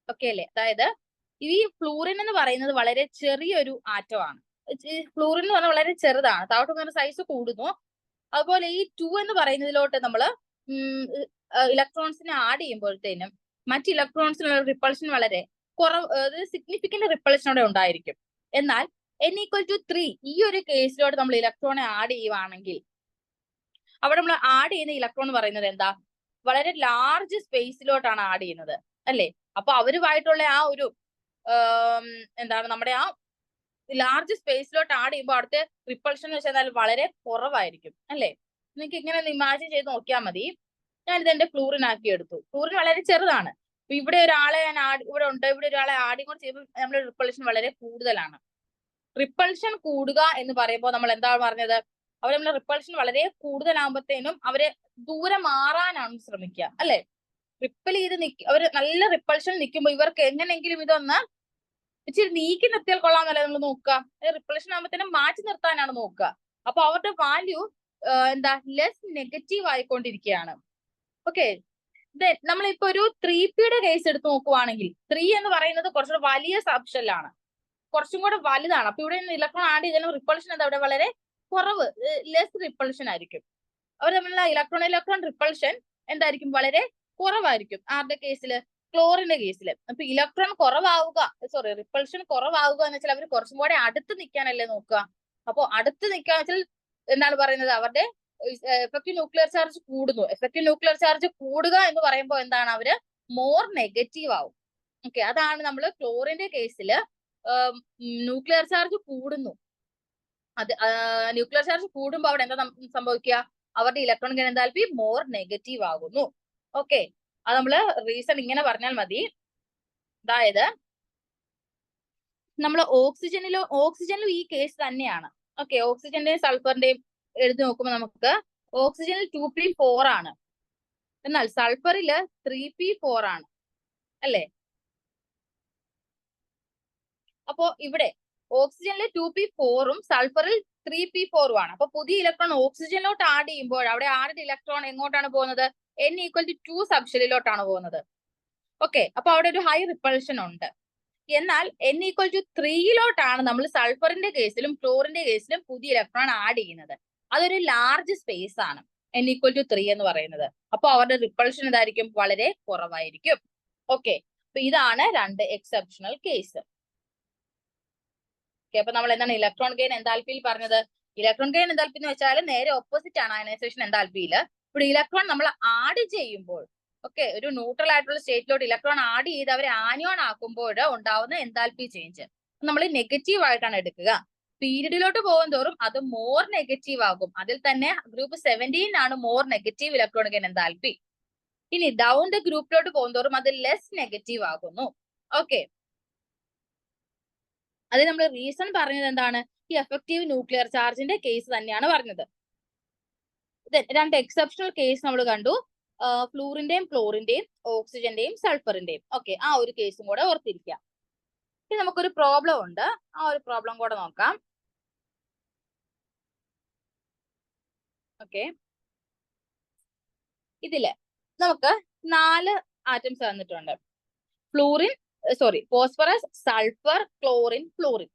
ഓക്കെ അല്ലേ? അതായത് ഈ ഫ്ലൂറിൻ എന്ന് പറയുന്നത് വളരെ ചെറിയൊരു ആറ്റമാണ്. ഫ്ലൂറിൻ എന്ന് പറഞ്ഞാൽ വളരെ ചെറുതാണ്, താഴോട്ട് പോകുന്ന സൈസ് കൂടുന്നു. അതുപോലെ ഈ 2 എന്ന് പറയുന്നതിലോട്ട് നമ്മൾ ഇലക്ട്രോൺസിനെ ആഡ് ചെയ്യുമ്പോഴത്തേനും മറ്റ് ഇലക്ട്രോൺസിനുള്ള റിപ്പൾഷൻ വളരെ കുറവ്, സിഗ്നിഫിക്കന്റ് റിപ്പൾഷനോടെ ഉണ്ടായിരിക്കും. എന്നാൽ n=3 ഈ ഒരു കേസിലോട്ട് നമ്മൾ ഇലക്ട്രോണെ ആഡ് ചെയ്യുവാണെങ്കിൽ അവിടെ നമ്മൾ ആഡ് ചെയ്യുന്ന ഇലക്ട്രോൺ എന്ന് പറയുന്നത് എന്താ, വളരെ ലാർജ് സ്പേസിലോട്ടാണ് ആഡ് ചെയ്യുന്നത് അല്ലേ. അപ്പൊ അവരുമായിട്ടുള്ള ആ ഒരു എന്താണ് നമ്മുടെ ആ ലാർജ് സ്പേസിലോട്ട് ആഡ് ചെയ്യുമ്പോൾ അവിടുത്തെ റിപ്പൾഷൻ എന്ന് വെച്ചാൽ വളരെ കുറവായിരിക്കും അല്ലേ. നിങ്ങൾക്ക് ഇങ്ങനെ ഒന്ന് ഇമാജിൻ ചെയ്ത് നോക്കിയാൽ മതി. ഞാനിത് എന്റെ ഫ്ലൂറിൻ ആക്കി എടുത്തു. ഫ്ലൂറിൻ വളരെ ചെറുതാണ്. അപ്പൊ ഇവിടെ ഒരാളെ ഞാൻ ഇവിടെ ഉണ്ട്, ഇവിടെ ഒരാളെ ആഡിങ് കൂടെ ചെയ്യുമ്പോൾ നമ്മുടെ റിപ്പൾഷൻ വളരെ കൂടുതലാണ്. റിപ്പൾഷൻ കൂടുക എന്ന് പറയുമ്പോൾ നമ്മൾ എന്താണ് പറഞ്ഞത്, അവർ നമ്മുടെ റിപ്പൾഷൻ വളരെ കൂടുതലാകുമ്പോഴത്തേനും അവരെ ദൂരെ മാറാനാണ് ശ്രമിക്കുക അല്ലെ. റിപ്പൽ ചെയ്ത് അവര് നല്ല റിപ്പൾഷൻ നിൽക്കുമ്പോൾ ഇവർക്ക് എങ്ങനെയെങ്കിലും ഇതൊന്ന് ഇച്ചിരി നീക്കി നിർത്തിയാൽ കൊള്ളാമെന്നല്ലേ നമ്മൾ നോക്കുക. റിപ്പൾഷൻ ആകുമ്പോഴത്തേനും മാറ്റി നിർത്താനാണ് നോക്കുക. അപ്പൊ അവരുടെ വാല്യൂ എന്താ ലെസ് നെഗറ്റീവ് ആയിക്കൊണ്ടിരിക്കുകയാണ്. ഓക്കെ, നമ്മളിപ്പോ ഒരു 3p കേസ് എടുത്ത് നോക്കുവാണെങ്കിൽ 3 എന്ന് പറയുന്നത് കുറച്ചുകൂടെ വലിയ സബ്ഷെല്ലാണ്, കുറച്ചും കൂടെ വലുതാണ്. അപ്പൊ ഇവിടെ ഇലക്ട്രോൺ ആഡ് ചെയ്താലും റിപ്പൾഷൻ എന്താ അവിടെ വളരെ കുറവ്, ലെസ് റിപ്പൾഷൻ ആയിരിക്കും. അവർ തമ്മിലുള്ള ഇലക്ട്രോൺ റിപ്പൾഷൻ എന്തായിരിക്കും, വളരെ കുറവായിരിക്കും. ആരുടെ കേസില്, ക്ലോറിന്റെ കേസിൽ. അപ്പൊ ഇലക്ട്രോൺ കുറവാവുക, റിപ്പൾഷൻ കുറവാവുക എന്ന് വെച്ചാൽ അവർ കുറച്ചും കൂടെ അടുത്ത് നിൽക്കാനല്ലേ നോക്കുക. അപ്പൊ അടുത്ത് നിൽക്കാന്ന് വെച്ചാൽ എന്താണ് പറയുന്നത്, അവരുടെ എഫക്റ്റീവ് ന്യൂക്ലിയർ ചാർജ് കൂടുന്നു. എഫക്റ്റീവ് ന്യൂക്ലിയർ ചാർജ് കൂടുക എന്ന് പറയുമ്പോൾ എന്താണ്, അവര് മോർ നെഗറ്റീവ് ആവും. ഓക്കെ, അതാണ് നമ്മൾ ക്ലോറിന്റെ കേസിൽ ന്യൂക്ലിയർ ചാർജ് കൂടുന്നു. അത് ന്യൂക്ലിയർ ചാർജ് കൂടുമ്പോൾ അവിടെ എന്താ സംഭവിക്കുക, അവരുടെ ഇലക്ട്രോൺ എൻതാൽപ്പി മോർ നെഗറ്റീവ് ആകുന്നു. ഓക്കെ, അത് നമ്മള് റീസൺ ഇങ്ങനെ പറഞ്ഞാൽ മതി. അതായത് നമ്മൾ ഓക്സിജനിലും ഈ കേസ് തന്നെയാണ്. ഓക്കെ, ഓക്സിജന്റെയും സൾഫറിന്റെയും എഴുതി നോക്കുമ്പോൾ നമുക്ക് ഓക്സിജനിൽ 2p4 ആണ്, എന്നാൽ സൾഫറില് 3p4 ആണ് അല്ലേ. അപ്പോ ഇവിടെ ഓക്സിജനിൽ 2p4ഉം സൾഫറിൽ 3p4ഉം ആണ്. അപ്പൊ പുതിയ ഇലക്ട്രോൺ ഓക്സിജനിലോട്ട് ആഡ് ചെയ്യുമ്പോൾ അവിടെ ആഡ് ഇലക്ട്രോൺ എങ്ങോട്ടാണ് പോകുന്നത്, n=2 സബ്ഷെല്ലിലോട്ടാണ് പോകുന്നത്. ഓക്കെ, അപ്പൊ അവിടെ ഒരു ഹൈ റിപ്പൾഷൻ ഉണ്ട്. എന്നാൽ n=3യിലോട്ടാണ് നമ്മൾ സൾഫറിന്റെ കേസിലും ക്ലോറിന്റെ കേസിലും പുതിയ ഇലക്ട്രോൺ ആഡ് ചെയ്യുന്നത്. അതൊരു ലാർജ് സ്പേസ് ആണ് n=3 എന്ന് പറയുന്നത്. അപ്പൊ അവരുടെ റിപ്പൾഷൻ എന്തായിരിക്കും, വളരെ കുറവായിരിക്കും. ഓക്കെ, അപ്പൊ ഇതാണ് 2 എക്സെപ്ഷണൽ കേസ്. ഓക്കെ, അപ്പൊ നമ്മൾ എന്താണ് ഇലക്ട്രോൺ ഗെയിൻ എൻതാൽപ്പിയിൽ പറഞ്ഞത്, ഇലക്ട്രോൺ ഗെയിൻ എൻതാൽപ്പി എന്ന് വെച്ചാൽ നേരെ ഓപ്പോസിറ്റ് ആണ് അയനൈസേഷൻ എൻതാൽപ്പിയിൽ. ഇവിടെ ഇലക്ട്രോൺ നമ്മൾ ആഡ് ചെയ്യുമ്പോൾ, ഓക്കെ, ഒരു ന്യൂട്രൽ ആയിട്ടുള്ള സ്റ്റേറ്റിലോട്ട് ഇലക്ട്രോൺ ആഡ് ചെയ്ത് അവരെ ആനിയോൺ ആക്കുമ്പോൾ ഉണ്ടാവുന്ന എൻതാൽപ്പി ചേഞ്ച് നമ്മൾ നെഗറ്റീവ് ആയിട്ടാണ് എടുക്കുക. പീരീഡിലോട്ട് പോകും തോറും അത് മോർ നെഗറ്റീവ് ആകും. അതിൽ തന്നെ ഗ്രൂപ്പ് 17 ആണ് more negative electron gain enthalpy. ഇനി ഡൗൺ ദ ഗ്രൂപ്പിലോട്ട് പോകും തോറും അത് ലെസ് നെഗറ്റീവ് ആകുന്നു. ഓക്കെ, അത് നമ്മൾ റീസൺ പറഞ്ഞത് എന്താണ്, ഈ എഫക്റ്റീവ് ന്യൂക്ലിയർ ചാർജിന്റെ കേസ് തന്നെയാണ് പറഞ്ഞത്. 2 എക്സെപ്ഷണൽ കേസ് നമ്മൾ കണ്ടു, ഫ്ലൂറിന്റെയും ക്ലോറിന്റെയും ഓക്സിജന്റെയും സൾഫറിന്റെയും. ഓക്കെ, ആ ഒരു കേസും കൂടെ ഓർത്തിരിക്കാം. ഇനി നമുക്കൊരു പ്രോബ്ലം ഉണ്ട്, ആ ഒരു പ്രോബ്ലം കൂടെ നോക്കാം. ഓക്കെ, ഇതില് നമുക്ക് 4 ആറ്റംസ് തന്നിട്ടുണ്ട്. Phosphorus, sulphur, chlorine, fluorine.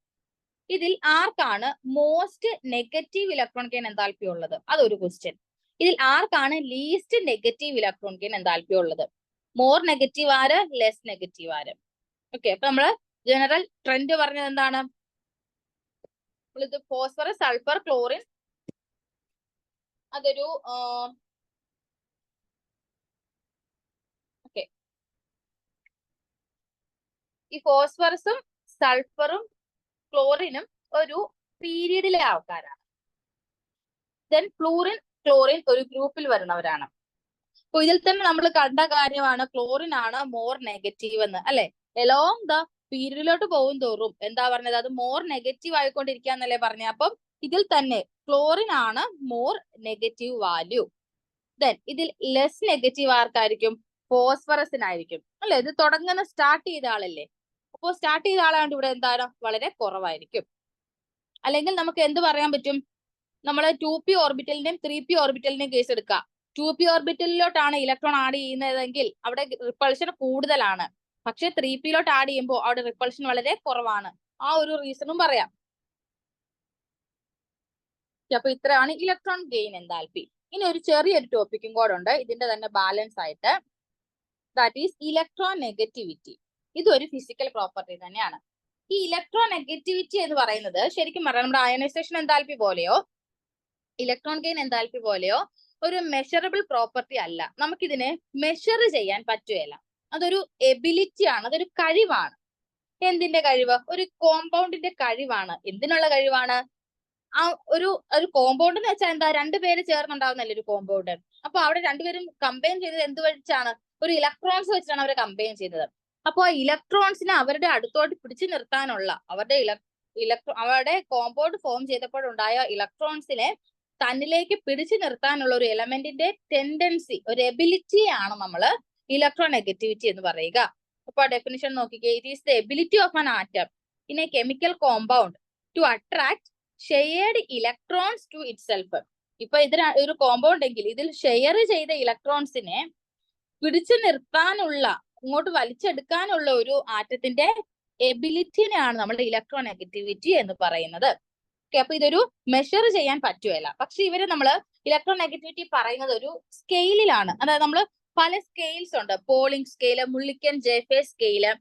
ഇതിൽ ആർക്കാണ് most negative electron gain enthalpy ഉള്ളത്, അതൊരു ക്വസ്റ്റ്യൻ. ഇതിൽ ആർക്കാണ് least negative electron gain enthalpy ഉള്ളത്, മോർ നെഗറ്റീവ് ആര്, ലെസ് നെഗറ്റീവ് ആര്. ഓക്കെ, അപ്പൊ നമ്മള് ജനറൽ ട്രെൻഡ് പറഞ്ഞത് എന്താണ്, ഇത് ഫോസ്ഫറസ്, സൾഫർ, ക്ലോറിൻ, അതൊരു ഓക്കെ, ഈ ഫോസ്ഫറസും സൾഫറും ക്ലോറിനും ഒരു പീരീഡിലെ ആൾക്കാരാണ്. ദെൻ ഫ്ലൂറിൻ, ക്ലോറിൻ ഒരു ഗ്രൂപ്പിൽ വരുന്നവരാണ്. അപ്പൊ ഇതിൽ തന്നെ നമ്മൾ കണ്ട കാര്യമാണ് ക്ലോറിൻ ആണ് മോർ നെഗറ്റീവ് എന്ന് അല്ലെ. എലോങ് ദ പീരീഡിലോട്ട് പോകും തോറും എന്താ പറഞ്ഞത്, അത് മോർ നെഗറ്റീവ് ആയിക്കൊണ്ടിരിക്കാന്നല്ലേ പറഞ്ഞത്. അപ്പം ഇതിൽ തന്നെ ക്ലോറിൻ ആണ് മോർ നെഗറ്റീവ് വാല്യൂ. ദെൻ ഇതിൽ ലെസ് നെഗറ്റീവ് ആർക്കായിരിക്കും, ഫോസ്ഫറസിനായിരിക്കും അല്ലെ. ഇത് സ്റ്റാർട്ട് ചെയ്ത ആളല്ലേ. അപ്പോൾ സ്റ്റാർട്ട് ചെയ്ത ആളാണ്ട് ഇവിടെ എന്താണ് വളരെ കുറവായിരിക്കും. അല്ലെങ്കിൽ നമുക്ക് എന്ത് പറയാൻ പറ്റും, നമ്മൾ 2p ഓർബിറ്റലിന്റെയും 3p ഓർബിറ്റലിന്റെയും കേസ് എടുക്കുക. 2p ഓർബിറ്റലിലോട്ടാണ് ഇലക്ട്രോൺ ആഡ് ചെയ്യുന്നതെങ്കിൽ അവിടെ റിപ്പൾഷൻ കൂടുതലാണ്. പക്ഷെ 3p ആഡ് ചെയ്യുമ്പോൾ അവിടെ റിപ്പൾഷൻ വളരെ കുറവാണ്. ആ ഒരു റീസണും പറയാം. അപ്പൊ ഇത്രയാണ് ഇലക്ട്രോൺ ഗെയിൻ എൻതാൽപ്പി. ഇനി ഒരു ചെറിയൊരു ടോപ്പിക്കും കൂടെ ഉണ്ട് ഇതിന്റെ തന്നെ ബാലൻസ് ആയിട്ട്. That is electron negativity. ഇതൊരു ഫിസിക്കൽ പ്രോപ്പർട്ടി തന്നെയാണ്. ഈ ഇലക്ട്രോൺ നെഗറ്റിവിറ്റി എന്ന് പറയുന്നത് ശരിക്കും പറയാം നമ്മുടെ അയണൈസേഷൻ എൻതാൽപ്പി പോലെയോ ഇലക്ട്രോൺ ഗെയിൻ എൻതാൽപ്പി പോലെയോ ഒരു മെഷറബിൾ പ്രോപ്പർട്ടി അല്ല. നമുക്കിതിനെ മെഷർ ചെയ്യാൻ പറ്റുകയില്ല. അതൊരു എബിലിറ്റി ആണ്, അതൊരു കഴിവാണ്. എന്തിന്റെ കഴിവ്? ഒരു കോമ്പൗണ്ടിന്റെ കഴിവാണ്. എന്തിനുള്ള കഴിവാണ്? ആ ഒരു കോമ്പൗണ്ട് എന്ന് വെച്ചാൽ എന്താ? രണ്ടുപേര് ചേർന്നുണ്ടാവുന്നല്ലേ ഒരു കോമ്പൗണ്ട്. അപ്പൊ അവിടെ രണ്ടുപേരും കമ്പൈൻ ചെയ്തത് എന്ത് വെച്ചാണ്? ഒരു ഇലക്ട്രോൺസ് വെച്ചാണ് അവരെ കമ്പൈൻ ചെയ്തത്. അപ്പോൾ ആ ഇലക്ട്രോൺസിനെ അവരുടെ അടുത്തോട്ട് പിടിച്ചു നിർത്താനുള്ള അവരുടെ കോമ്പൗണ്ട് ഫോം ചെയ്തപ്പോഴുണ്ടായ ഇലക്ട്രോൺസിനെ തന്നിലേക്ക് പിടിച്ചു നിർത്താനുള്ള ഒരു എലമെന്റിന്റെ ടെൻഡൻസി, ഒരു എബിലിറ്റിയാണ് നമ്മൾ ഇലക്ട്രോൺ നെഗറ്റിവിറ്റി എന്ന് പറയുക. അപ്പൊ ഡെഫിനിഷൻ നോക്കിക്കേ. It is the ability of an atom in a chemical compound to attract shared electrons to itself. ഇപ്പൊ ഇതിന് ഒരു കോമ്പൗണ്ട് എങ്കിൽ ഇതിൽ ഷെയർ ചെയ്ത ഇലക്ട്രോൺസിനെ പിടിച്ചു നിർത്താനുള്ള, ഇങ്ങോട്ട് വലിച്ചെടുക്കാനുള്ള ഒരു ആറ്റത്തിന്റെ എബിലിറ്റിനെയാണ് നമ്മുടെ ഇലക്ട്രോൺ നെഗറ്റിവിറ്റി എന്ന് പറയുന്നത്. അപ്പൊ ഇതൊരു മെഷർ ചെയ്യാൻ പറ്റുകയില്ല. പക്ഷെ ഇവര് നമ്മള് ഇലക്ട്രോൺ നെഗറ്റിവിറ്റി പറയുന്നത് ഒരു സ്കെയിലിലാണ്. അതായത് നമ്മൾ പല സ്കെയിൽസ് ഉണ്ട്. Polling scale, മുള്ളിക്കൻ ജെഫെ scale,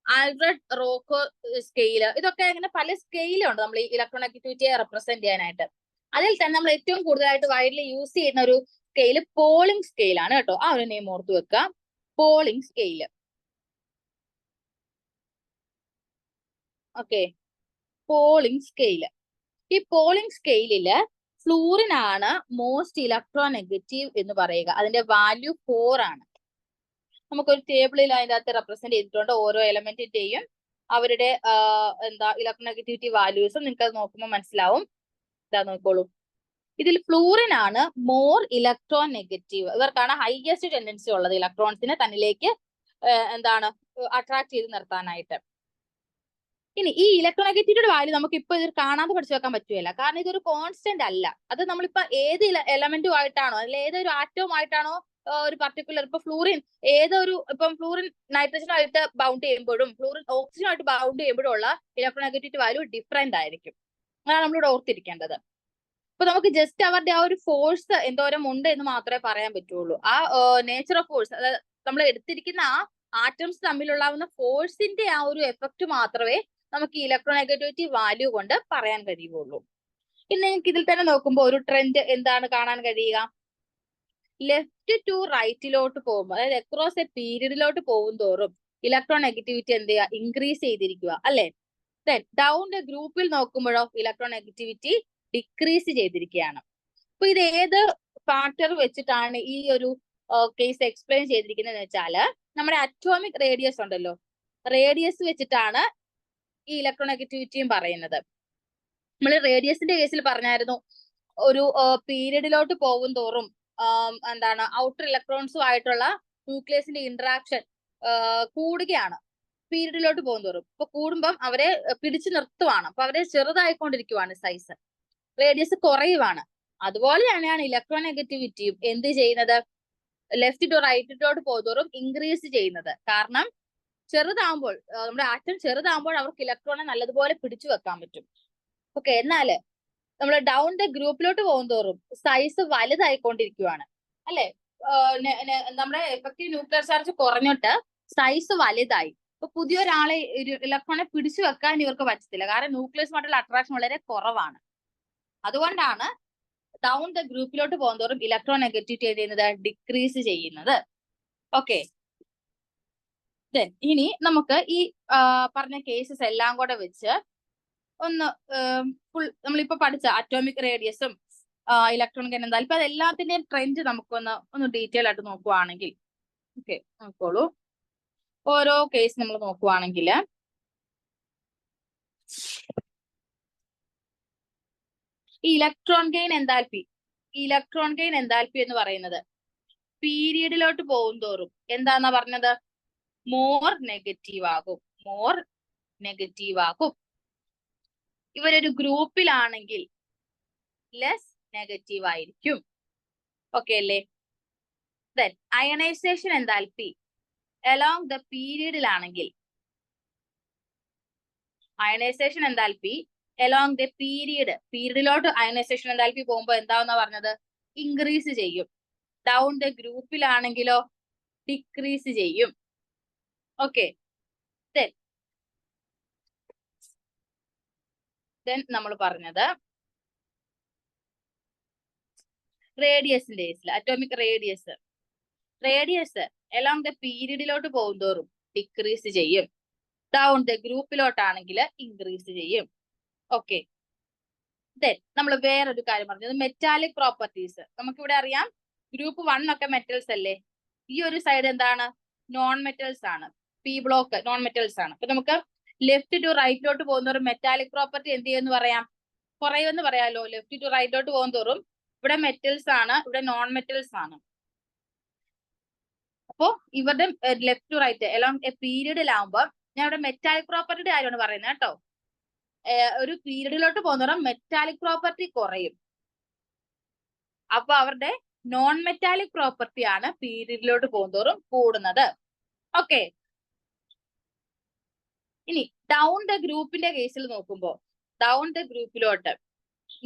ആൽബ്രഡ് Roko scale, ഇതൊക്കെ ഇങ്ങനെ പല സ്കെയിലുണ്ട് നമ്മൾ ഈ ഇലക്ട്രോൺ നെഗറ്റിവിറ്റിയെ റെപ്രസെന്റ് ചെയ്യാനായിട്ട്. അതിൽ തന്നെ നമ്മൾ ഏറ്റവും കൂടുതലായിട്ട് വൈഡ്ലി യൂസ് ചെയ്യുന്ന ഒരു സ്കെയില് പോളിംഗ് സ്കെയിലാണ് കേട്ടോ. ആ ഒരു നെയിം ഓർത്തു വെക്കുക, polling scale. Okay, polling scale. ഈ പോളിംഗ് സ്കെയിലില് ഫ്ലൂറിൻ ആണ് മോസ്റ്റ് ഇലക്ട്രോ നെഗറ്റീവ് എന്ന് പറയുക. അതിന്റെ വാല്യൂ 4 ആണ്. നമുക്കൊരു ടേബിളിൽ അതിൻ്റെ അകത്ത് റെപ്രസെന്റ് ചെയ്തിട്ടുണ്ട് ഓരോ എലമെന്റിന്റെയും അവരുടെ ഇലക്ട്രോ നെഗറ്റിവിറ്റി വാല്യൂസും. നിങ്ങൾക്ക് അത് നോക്കുമ്പോൾ മനസ്സിലാവും. ഇതാ നോക്കോളൂ. ഇതിൽ ഫ്ലൂറിൻ ആണ് മോർ ഇലക്ട്രോ നെഗറ്റീവ്. ഇവർക്കാണ് ഹൈയസ്റ്റ് ടെൻഡൻസി ഉള്ളത് ഇലക്ട്രോൺസിനെ തന്നിലേക്ക് അട്രാക്ട് ചെയ്ത് നിർത്താനായിട്ട്. ഇനി ഈ ഇലക്ട്രോ നെഗറ്റിവിറ്റിയുടെ വാല്യൂ നമുക്ക് ഇപ്പൊ ഇത് കാണാതെ പഠിച്ചു വെക്കാൻ പറ്റുകയില്ല. കാരണം ഇതൊരു കോൺസ്റ്റന്റ് അല്ല. അത് നമ്മളിപ്പോ ഏത് എലമെന്റും ആയിട്ടാണോ അല്ലെങ്കിൽ ഏതൊരു ആറ്റവും ആയിട്ടാണോ ഒരു പർട്ടിക്കുലർ ഇപ്പൊ ഫ്ലൂറിൻ ഇപ്പം ഫ്ലൂറിൻ നൈട്രജനുമായിട്ട് ബൗണ്ട് ചെയ്യുമ്പോഴും ഫ്ലൂറിൻ ഓക്സിജനുമായിട്ട് ബൗണ്ട് ചെയ്യുമ്പോഴും ഉള്ള ഇലക്ട്രോ നെഗറ്റിവിറ്റി വാല്യൂ ഡിഫറെന്റ് ആയിരിക്കും. അതാണ് നമ്മളിവിടെ ഓർത്തിരിക്കേണ്ടത്. അപ്പൊ നമുക്ക് ജസ്റ്റ് അവരുടെ ആ ഒരു ഫോഴ്സ് എന്തോരം ഉണ്ട് എന്ന് മാത്രമേ പറയാൻ പറ്റുള്ളൂ. ആ നേച്ചർ ഓഫ് ഫോഴ്സ്, അതായത് നമ്മൾ എടുത്തിരിക്കുന്ന ആ ആറ്റംസ് തമ്മിലുള്ളാവുന്ന ഫോഴ്സിന്റെ ആ ഒരു എഫക്ട് മാത്രമേ നമുക്ക് ഇലക്ട്രോ നെഗറ്റിവിറ്റി വാല്യൂ കൊണ്ട് പറയാൻ കഴിയുള്ളൂ. ഇനി നിങ്ങൾക്ക് ഇതിൽ തന്നെ നോക്കുമ്പോൾ ഒരു ട്രെൻഡ് എന്താണ് കാണാൻ കഴിയുക? ലെഫ്റ്റ് ടു റൈറ്റിലോട്ട് പോകുമ്പോൾ, അതായത് അക്രോസ് എ പീരീഡിലോട്ട് പോകും തോറും ഇലക്ട്രോ നെഗറ്റിവിറ്റി എന്ത് ചെയ്യുക? ഇൻക്രീസ് ചെയ്തിരിക്കുക അല്ലെ? ഡൗൺ ദ ഗ്രൂപ്പിൽ നോക്കുമ്പോഴോ ഇലക്ട്രോ നെഗറ്റിവിറ്റി ഡിക്രീസ് ചെയ്തിരിക്കുകയാണ്. അപ്പൊ ഇത് ഏത് ഫാക്ടർ വെച്ചിട്ടാണ് ഈ ഒരു കേസ് എക്സ്പ്ലെയിൻ ചെയ്തിരിക്കുന്നത് വെച്ചാല് നമ്മുടെ അറ്റോമിക് റേഡിയസ് ഉണ്ടല്ലോ, റേഡിയസ് വെച്ചിട്ടാണ് ഈ ഇലക്ട്രോ നെഗറ്റിവിറ്റിയും പറയുന്നത്. നമ്മൾ റേഡിയസിന്റെ കേസിൽ പറഞ്ഞായിരുന്നു ഒരു പീരീഡിലോട്ട് പോകും തോറും ഔട്ടർ ഇലക്ട്രോൺസും ആയിട്ടുള്ള ന്യൂക്ലിയസിന്റെ ഇന്ററാക്ഷൻ കൂടുകയാണ് പീരീഡിലോട്ട് പോകും തോറും. ഇപ്പൊ കൂടുമ്പം അവരെ പിടിച്ചു നിർത്തുവാണ്. അപ്പൊ അവരെ ചെറുതായിക്കൊണ്ടിരിക്കുവാണ് സൈസ്, റേഡിയസ് കുറയുവാണ്. അതുപോലെ തന്നെയാണ് ഇലക്ട്രോ നെഗറ്റിവിറ്റിയും എന്ത് ചെയ്യുന്നത്? ലെഫ്റ്റ് ടു റൈറ്റിലോട്ട് പോകുന്തോറും ഇൻക്രീസ് ചെയ്യുന്നത്. കാരണം ചെറുതാകുമ്പോൾ, നമ്മുടെ ആറ്റം ചെറുതാകുമ്പോൾ അവർക്ക് ഇലക്ട്രോണെ നല്ലതുപോലെ പിടിച്ചു വെക്കാൻ പറ്റും. ഓക്കെ, എന്നാല് നമ്മൾ ഡൗൺ ദ ഗ്രൂപ്പിലോട്ട് പോകുന്തോറും സൈസ് വലുതായിക്കൊണ്ടിരിക്കുവാണ് അല്ലെ? നമ്മുടെ എഫക്റ്റീവ് ന്യൂക്ലിയർ ചാർജ് കുറഞ്ഞിട്ട് സൈസ് വലുതായി. ഇപ്പൊ പുതിയൊരാളെ ഇലക്ട്രോണെ പിടിച്ചു വെക്കാൻ ഇവർക്ക് പറ്റത്തില്ല. കാരണം ന്യൂക്ലിയസുമായിട്ടുള്ള അട്രാക്ഷൻ വളരെ കുറവാണ്. അതുകൊണ്ടാണ് ഡൗൺ ദ ഗ്രൂപ്പിലോട്ട് പോകുന്തോറും ഇലക്ട്രോ നെഗറ്റിവിറ്റി ചെയ്യുന്നത് ഡിക്രീസ് ചെയ്യുന്നത്. ഓക്കെ, ഇനി നമുക്ക് ഈ പറഞ്ഞ കേസസ് എല്ലാം കൂടെ വെച്ച് ഒന്ന് നമ്മളിപ്പോ പഠിച്ച അറ്റോമിക് റേഡിയസും ഇലക്ട്രോൺ ഗെയിൻ എന്തായാലും ഇപ്പൊ അതെല്ലാത്തിന്റെയും ട്രെൻഡ് നമുക്കൊന്ന് ഡീറ്റെയിൽ ആയിട്ട് നോക്കുവാണെങ്കിൽ, ഓക്കെ നോക്കോളൂ. ഓരോ കേസ് നമ്മൾ നോക്കുവാണെങ്കിൽ ഈ ഇലക്ട്രോൺ ഗെയിൻ എൻതാൽപ്പി എന്ന് പറയുന്നത് പീരീഡിലോട്ട് പോകും തോറും എന്താന്നാ പറഞ്ഞത്? മോർ നെഗറ്റീവ് ആകും. ഇവരൊരു ഗ്രൂപ്പിലാണെങ്കിൽ ലെസ് നെഗറ്റീവ് ആയിരിക്കും. ഓക്കെ അല്ലേ? Then ionization enthalpy along the പീരീഡിലാണെങ്കിൽ അയണൈസേഷൻ എൻതാൽപ്പി അലോങ് ദ പീരീഡിലോട്ട് അയണൈസേഷൻ എൻതാൽപ്പി പോകുമ്പോൾ എന്താണെന്നാ പറഞ്ഞത്? ഇൻക്രീസ് ചെയ്യും. ഡൗൺ ദ ഗ്രൂപ്പിലാണെങ്കിലോ ഡിക്രീസ് ചെയ്യും. ഓക്കെ, ദെൻ നമ്മൾ പറഞ്ഞത് റേഡിയസിന്റെ കേസിൽ അറ്റോമിക് റേഡിയസ് അലോങ് ദ പീരീഡിലോട്ട് പോകുന്തോറും ഡിക്രീസ് ചെയ്യും. ഡൗൺ ദ ഗ്രൂപ്പിലോട്ടാണെങ്കിൽ ഇൻക്രീസ് ചെയ്യും. ഓക്കെ, ദെൻ നമ്മൾ വേറൊരു കാര്യം പറഞ്ഞത് മെറ്റാലിക് പ്രോപ്പർട്ടീസ്. നമുക്കിവിടെ അറിയാം ഗ്രൂപ്പ് 1 ഒക്കെ മെറ്റൽസ് അല്ലേ, ഈ ഒരു സൈഡ് എന്താണ്? നോൺ മെറ്റൽസ് ആണ്. പി ബ്ലോക്ക് നോൺ മെറ്റൽസ് ആണ്. അപ്പൊ നമുക്ക് ലെഫ്റ്റ് ടു റൈറ്റിലോട്ട് പോകുന്നവരും മെറ്റാലിക് പ്രോപ്പർട്ടി എന്ത് ചെയ്യുമെന്ന് പറയാം? കുറയുമെന്ന് പറയാലോ. ലെഫ്റ്റ് ടു റൈറ്റിലോട്ട് പോകുന്നതോറും ഇവിടെ മെറ്റൽസ് ആണ്, ഇവിടെ നോൺ മെറ്റൽസ് ആണ്. അപ്പോ ഇവരുടെ left to right along a പീരീഡിലാവുമ്പോൾ ഞാൻ ഇവിടെ മെറ്റാലിക് പ്രോപ്പർട്ടിയുടെ കാര്യമാണ് പറയുന്നത് കേട്ടോ. ഒരു പീരീഡിലോട്ട് പോകുന്നവരും മെറ്റാലിക് പ്രോപ്പർട്ടി കുറയും. അപ്പൊ അവരുടെ നോൺ മെറ്റാലിക് പ്രോപ്പർട്ടി ആണ് പീരീഡിലോട്ട് പോകുന്നതോറും കൂടുന്നത്. ഓക്കെ, ഇനി ഡൗൺ ദ ഗ്രൂപ്പിന്റെ കേസിൽ നോക്കുമ്പോൾ ഡൗൺ ദ ഗ്രൂപ്പിലോട്ട്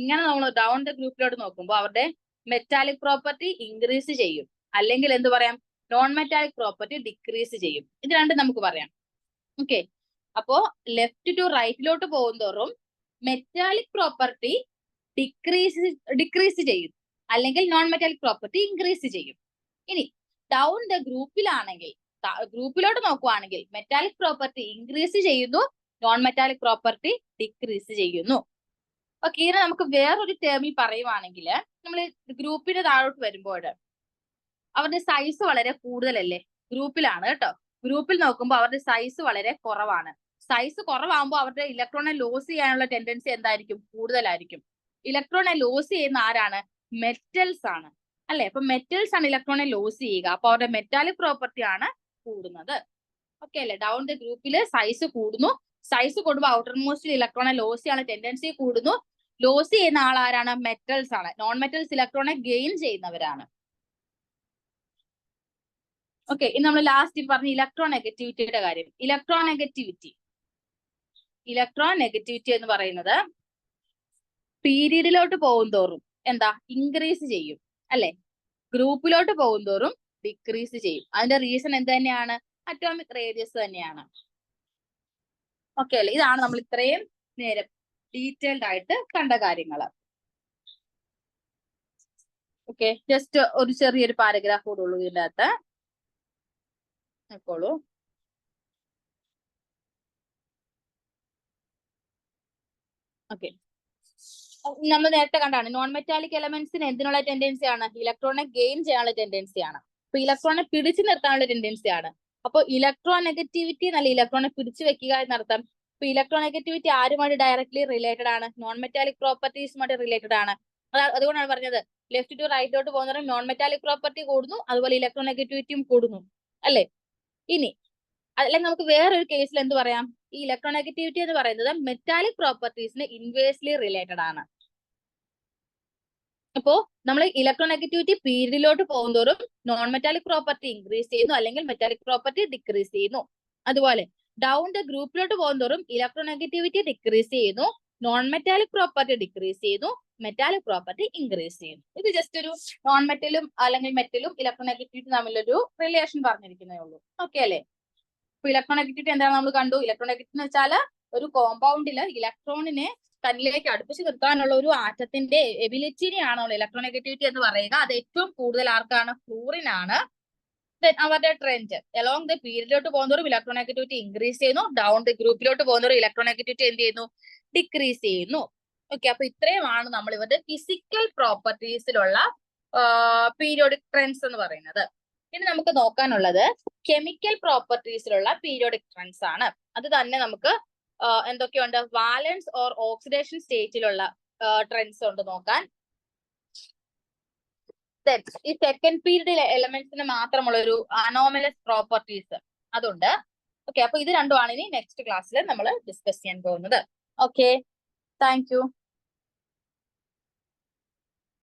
ഇങ്ങനെ നമ്മൾ ഡൗൺ ദ ഗ്രൂപ്പിലോട്ട് നോക്കുമ്പോൾ അവരുടെ മെറ്റാലിക് പ്രോപ്പർട്ടി ഇൻക്രീസ് ചെയ്യും, അല്ലെങ്കിൽ എന്ത് പറയാം? നോൺ മെറ്റാലിക് പ്രോപ്പർട്ടി ഡിക്രീസ് ചെയ്യും. ഇത് രണ്ടും നമുക്ക് പറയാം. ഓക്കെ, അപ്പോ ലെഫ്റ്റ് ടു റൈറ്റിലോട്ട് പോകുന്തോറും മെറ്റാലിക് പ്രോപ്പർട്ടി ഡിക്രീസ് ചെയ്യും, അല്ലെങ്കിൽ നോൺ മെറ്റാലിക് പ്രോപ്പർട്ടി ഇൻക്രീസ് ചെയ്യും. ഇനി ഡൗൺ ദ ഗ്രൂപ്പിലാണെങ്കിൽ ഗ്രൂപ്പിലോട്ട് നോക്കുവാണെങ്കിൽ മെറ്റാലിക് പ്രോപ്പർട്ടി ഇൻക്രീസ് ചെയ്യുന്നു, നോൺ മെറ്റാലിക് പ്രോപ്പർട്ടി ഡിക്രീസ് ചെയ്യുന്നു. ഓക്കെ, ഇത് നമുക്ക് വേറൊരു ടേമിൽ പറയുവാണെങ്കിൽ നമ്മൾ ഗ്രൂപ്പിന്റെ താഴോട്ട് വരുമ്പോൾ അവരുടെ സൈസ് വളരെ കൂടുതലല്ലേ? ഗ്രൂപ്പിലാണ് കേട്ടോ. ഗ്രൂപ്പിൽ നോക്കുമ്പോൾ അവരുടെ സൈസ് വളരെ കുറവാണ്. സൈസ് കുറവാകുമ്പോൾ അവരുടെ ഇലക്ട്രോണെ ലോസ് ചെയ്യാനുള്ള ടെൻഡൻസി എന്തായിരിക്കും? കൂടുതലായിരിക്കും. ഇലക്ട്രോണെ ലോസ് ചെയ്യുന്ന ആരാണ്? മെറ്റൽസ് ആണ് അല്ലെ? അപ്പൊ മെറ്റൽസ് ആണ് ഇലക്ട്രോണെ ലോസ് ചെയ്യുക. അപ്പൊ അവരുടെ മെറ്റാലിക് പ്രോപ്പർട്ടി ആണ് കൂടുന്നത്. ഓക്കെ അല്ലെ? ഡൗൺ ദ ഗ്രൂപ്പിൽ സൈസ് കൂടുന്നു. സൈസ് കൂടുമ്പോൾ ഔട്ടർ മോസ്റ്റിൽ ഇലക്ട്രോണെ ലോസ് ചെയ്യാനുള്ള ടെൻഡൻസി കൂടുന്നു. ലോസ് ചെയ്യുന്ന ആൾ ആരാണ്? മെറ്റൽസ് ആണ്. നോൺ മെറ്റൽസ് ഇലക്ട്രോണെ ഗെയിൻ ചെയ്യുന്നവരാണ്. ഓക്കെ, ഇനി നമ്മൾ ലാസ്റ്റ് പറഞ്ഞ ഇലക്ട്രോനെഗറ്റിവിറ്റിയുടെ കാര്യം. ഇലക്ട്രോനെഗറ്റിവിറ്റി എന്ന് പറയുന്നത് പീരീഡിലോട്ട് പോകുന്തോറും എന്താ? ഇൻക്രീസ് ചെയ്യും അല്ലെ? ഗ്രൂപ്പിലോട്ട് പോകുന്തോറും ഡിക്രീസ് ചെയ്യും. അതിന്റെ റീസൺ എന്ത് തന്നെയാണ്? അറ്റോമിക് റേഡിയസ് തന്നെയാണ്. ഓക്കെ അല്ലെ? ഇതാണ് നമ്മൾ ഇത്രയും നേരം ഡീറ്റെയിൽഡ് ആയിട്ട് കണ്ട കാര്യങ്ങൾ. ഓക്കെ, ജസ്റ്റ് ഒരു ചെറിയൊരു പാരഗ്രാഫ് കൂടെ ഉള്ളൂ ഇതിൻ്റെ അകത്ത്. നോക്കോളൂ. ഓക്കെ, നമ്മൾ നേരത്തെ കണ്ടാണ് നോൺ മെറ്റാലിക് എലമെന്റ്സിന് എന്തിനുള്ള ടെൻഡൻസി ആണ്? ഇലക്ട്രോണെ ഗെയിൻ ചെയ്യാനുള്ള ടെൻഡൻസി ആണ്. അപ്പൊ ഇലക്ട്രോണെ പിടിച്ചു നിർത്താനുള്ള ടെൻഡൻസി ആണ്. അപ്പൊ ഇലക്ട്രോ നെഗറ്റിവിറ്റി എന്നല്ല ഇലക്ട്രോണെ പിടിച്ചു വെക്കുക എന്നർത്ഥം. ഇപ്പൊ ഇലക്ട്രോ നെഗറ്റിവിറ്റി ആരുമായിട്ട് ഡയറക്ട്ലി റിലേറ്റഡ് ആണ്? നോൺ മെറ്റാലിക് പ്രോപ്പർട്ടീസുമായിട്ട് റിലേറ്റഡ് ആണ്. അതുകൊണ്ടാണ് പറഞ്ഞത് ലെഫ്റ്റ് ടു റൈറ്റിലോട്ട് പോകുന്നവരും നോൺ മെറ്റാലിക് പ്രോപ്പർട്ടി കൂടുന്നു, അതുപോലെ ഇലക്ട്രോ നെഗറ്റിവിറ്റിയും കൂടുന്നു അല്ലെ? ഇനി അല്ലെങ്കിൽ നമുക്ക് വേറൊരു കേസിൽ എന്ത് പറയാം? ഈ ഇലക്ട്രോനെഗറ്റിവിറ്റി എന്ന് പറയുന്നത് മെറ്റാലിക് പ്രോപ്പർട്ടീസിന് ഇൻവേഴ്സ്ലി റിലേറ്റഡ് ആണ്. അപ്പോ നമ്മൾ ഇലക്ട്രോനെഗറ്റിവിറ്റി പീരീഡിലോട്ട് പോകുന്തോറും നോൺ മെറ്റാലിക് പ്രോപ്പർട്ടി ഇൻക്രീസ് ചെയ്യുന്നു, അല്ലെങ്കിൽ മെറ്റാലിക് പ്രോപ്പർട്ടി ഡിക്രീസ് ചെയ്യുന്നു. അതുപോലെ ഡൗൺ ദ ഗ്രൂപ്പിലോട്ട് പോകുന്തോറും ഇലക്ട്രോനെഗറ്റിവിറ്റി ഡിക്രീസ് ചെയ്യുന്നു, നോൺ മെറ്റാലിക് പ്രോപ്പർട്ടി ഡിക്രീസ് ചെയ്യുന്നു, മെറ്റാലിക് പ്രോപ്പർട്ടി ഇൻക്രീസ് ചെയ്യുന്നു. ഇത് ജസ്റ്റ് ഒരു നോൺ മെറ്റലും അല്ലെങ്കിൽ മെറ്റലും ഇലക്ട്രോനെഗറ്റിവിറ്റി തമ്മിലൊരു റിലേഷൻ പറഞ്ഞിരിക്കുന്നേ ഉള്ളൂ. ഓക്കെ അല്ലെ? ഇപ്പൊ ഇലക്ട്രോനെഗറ്റിവിറ്റി എന്താണ് നമ്മൾ കണ്ടു? ഇലക്ട്രോനെഗറ്റിവിറ്റി എന്ന് വെച്ചാൽ ഒരു കോമ്പൗണ്ടില് ഇലക്ട്രോണിനെ തന്നിലേക്ക് അടുപ്പിച്ച് നിർത്താനുള്ള ഒരു ആറ്റത്തിന്റെ എബിലിറ്റിനെയാണ് ഇലക്ട്രോനെഗറ്റിവിറ്റി എന്ന് പറയുക. അത് ഏറ്റവും കൂടുതൽ ആർക്കാണ്? ഫ്ലൂറിൻ ആണ്. അവരുടെ ട്രെൻഡ് അലോങ് ദ പീരീഡിലോട്ട് പോകുന്നവരും ഇലക്ട്രോനെഗറ്റിവിറ്റി ഇൻക്രീസ് ചെയ്യുന്നു, ഡൗൺ ദ ഗ്രൂപ്പിലോട്ട് പോകുന്നവരും ഇലക്ട്രോനെഗറ്റിവിറ്റി എന്ത് ചെയ്യുന്നു? ഡിക്രീസ് ചെയ്യുന്നു. ഓക്കെ, അപ്പൊ ഇത്രയുമാണ് നമ്മൾ ഇവരുടെ ഫിസിക്കൽ പ്രോപ്പർട്ടീസിലുള്ള പീരിയോഡിക് ട്രെൻഡ്സ് എന്ന് പറയുന്നത്. ഇനി നമുക്ക് നോക്കാനുള്ളത് കെമിക്കൽ പ്രോപ്പർട്ടീസിലുള്ള പീരിയോഡിക് ട്രെൻഡ്സ് ആണ്. അത് തന്നെ നമുക്ക് എന്തൊക്കെയുണ്ട്? വാലൻസ് ഓർ ഓക്സിഡേഷൻ സ്റ്റേറ്റിലുള്ള ട്രെൻഡ്സ് ഉണ്ട് നോക്കാൻ. ഈ സെക്കൻഡ് പീരീഡിലെ എലമെന്റ്സിന് മാത്രമുള്ള ഒരു അനോമലസ് പ്രോപ്പർട്ടീസ് അതുണ്ട്. ഓക്കെ, അപ്പൊ ഇത് രണ്ടുമാണ് ഇനി നെക്സ്റ്റ് ക്ലാസ്സിൽ നമ്മൾ ഡിസ്കസ് ചെയ്യാൻ പോകുന്നത്. Okay, thank you.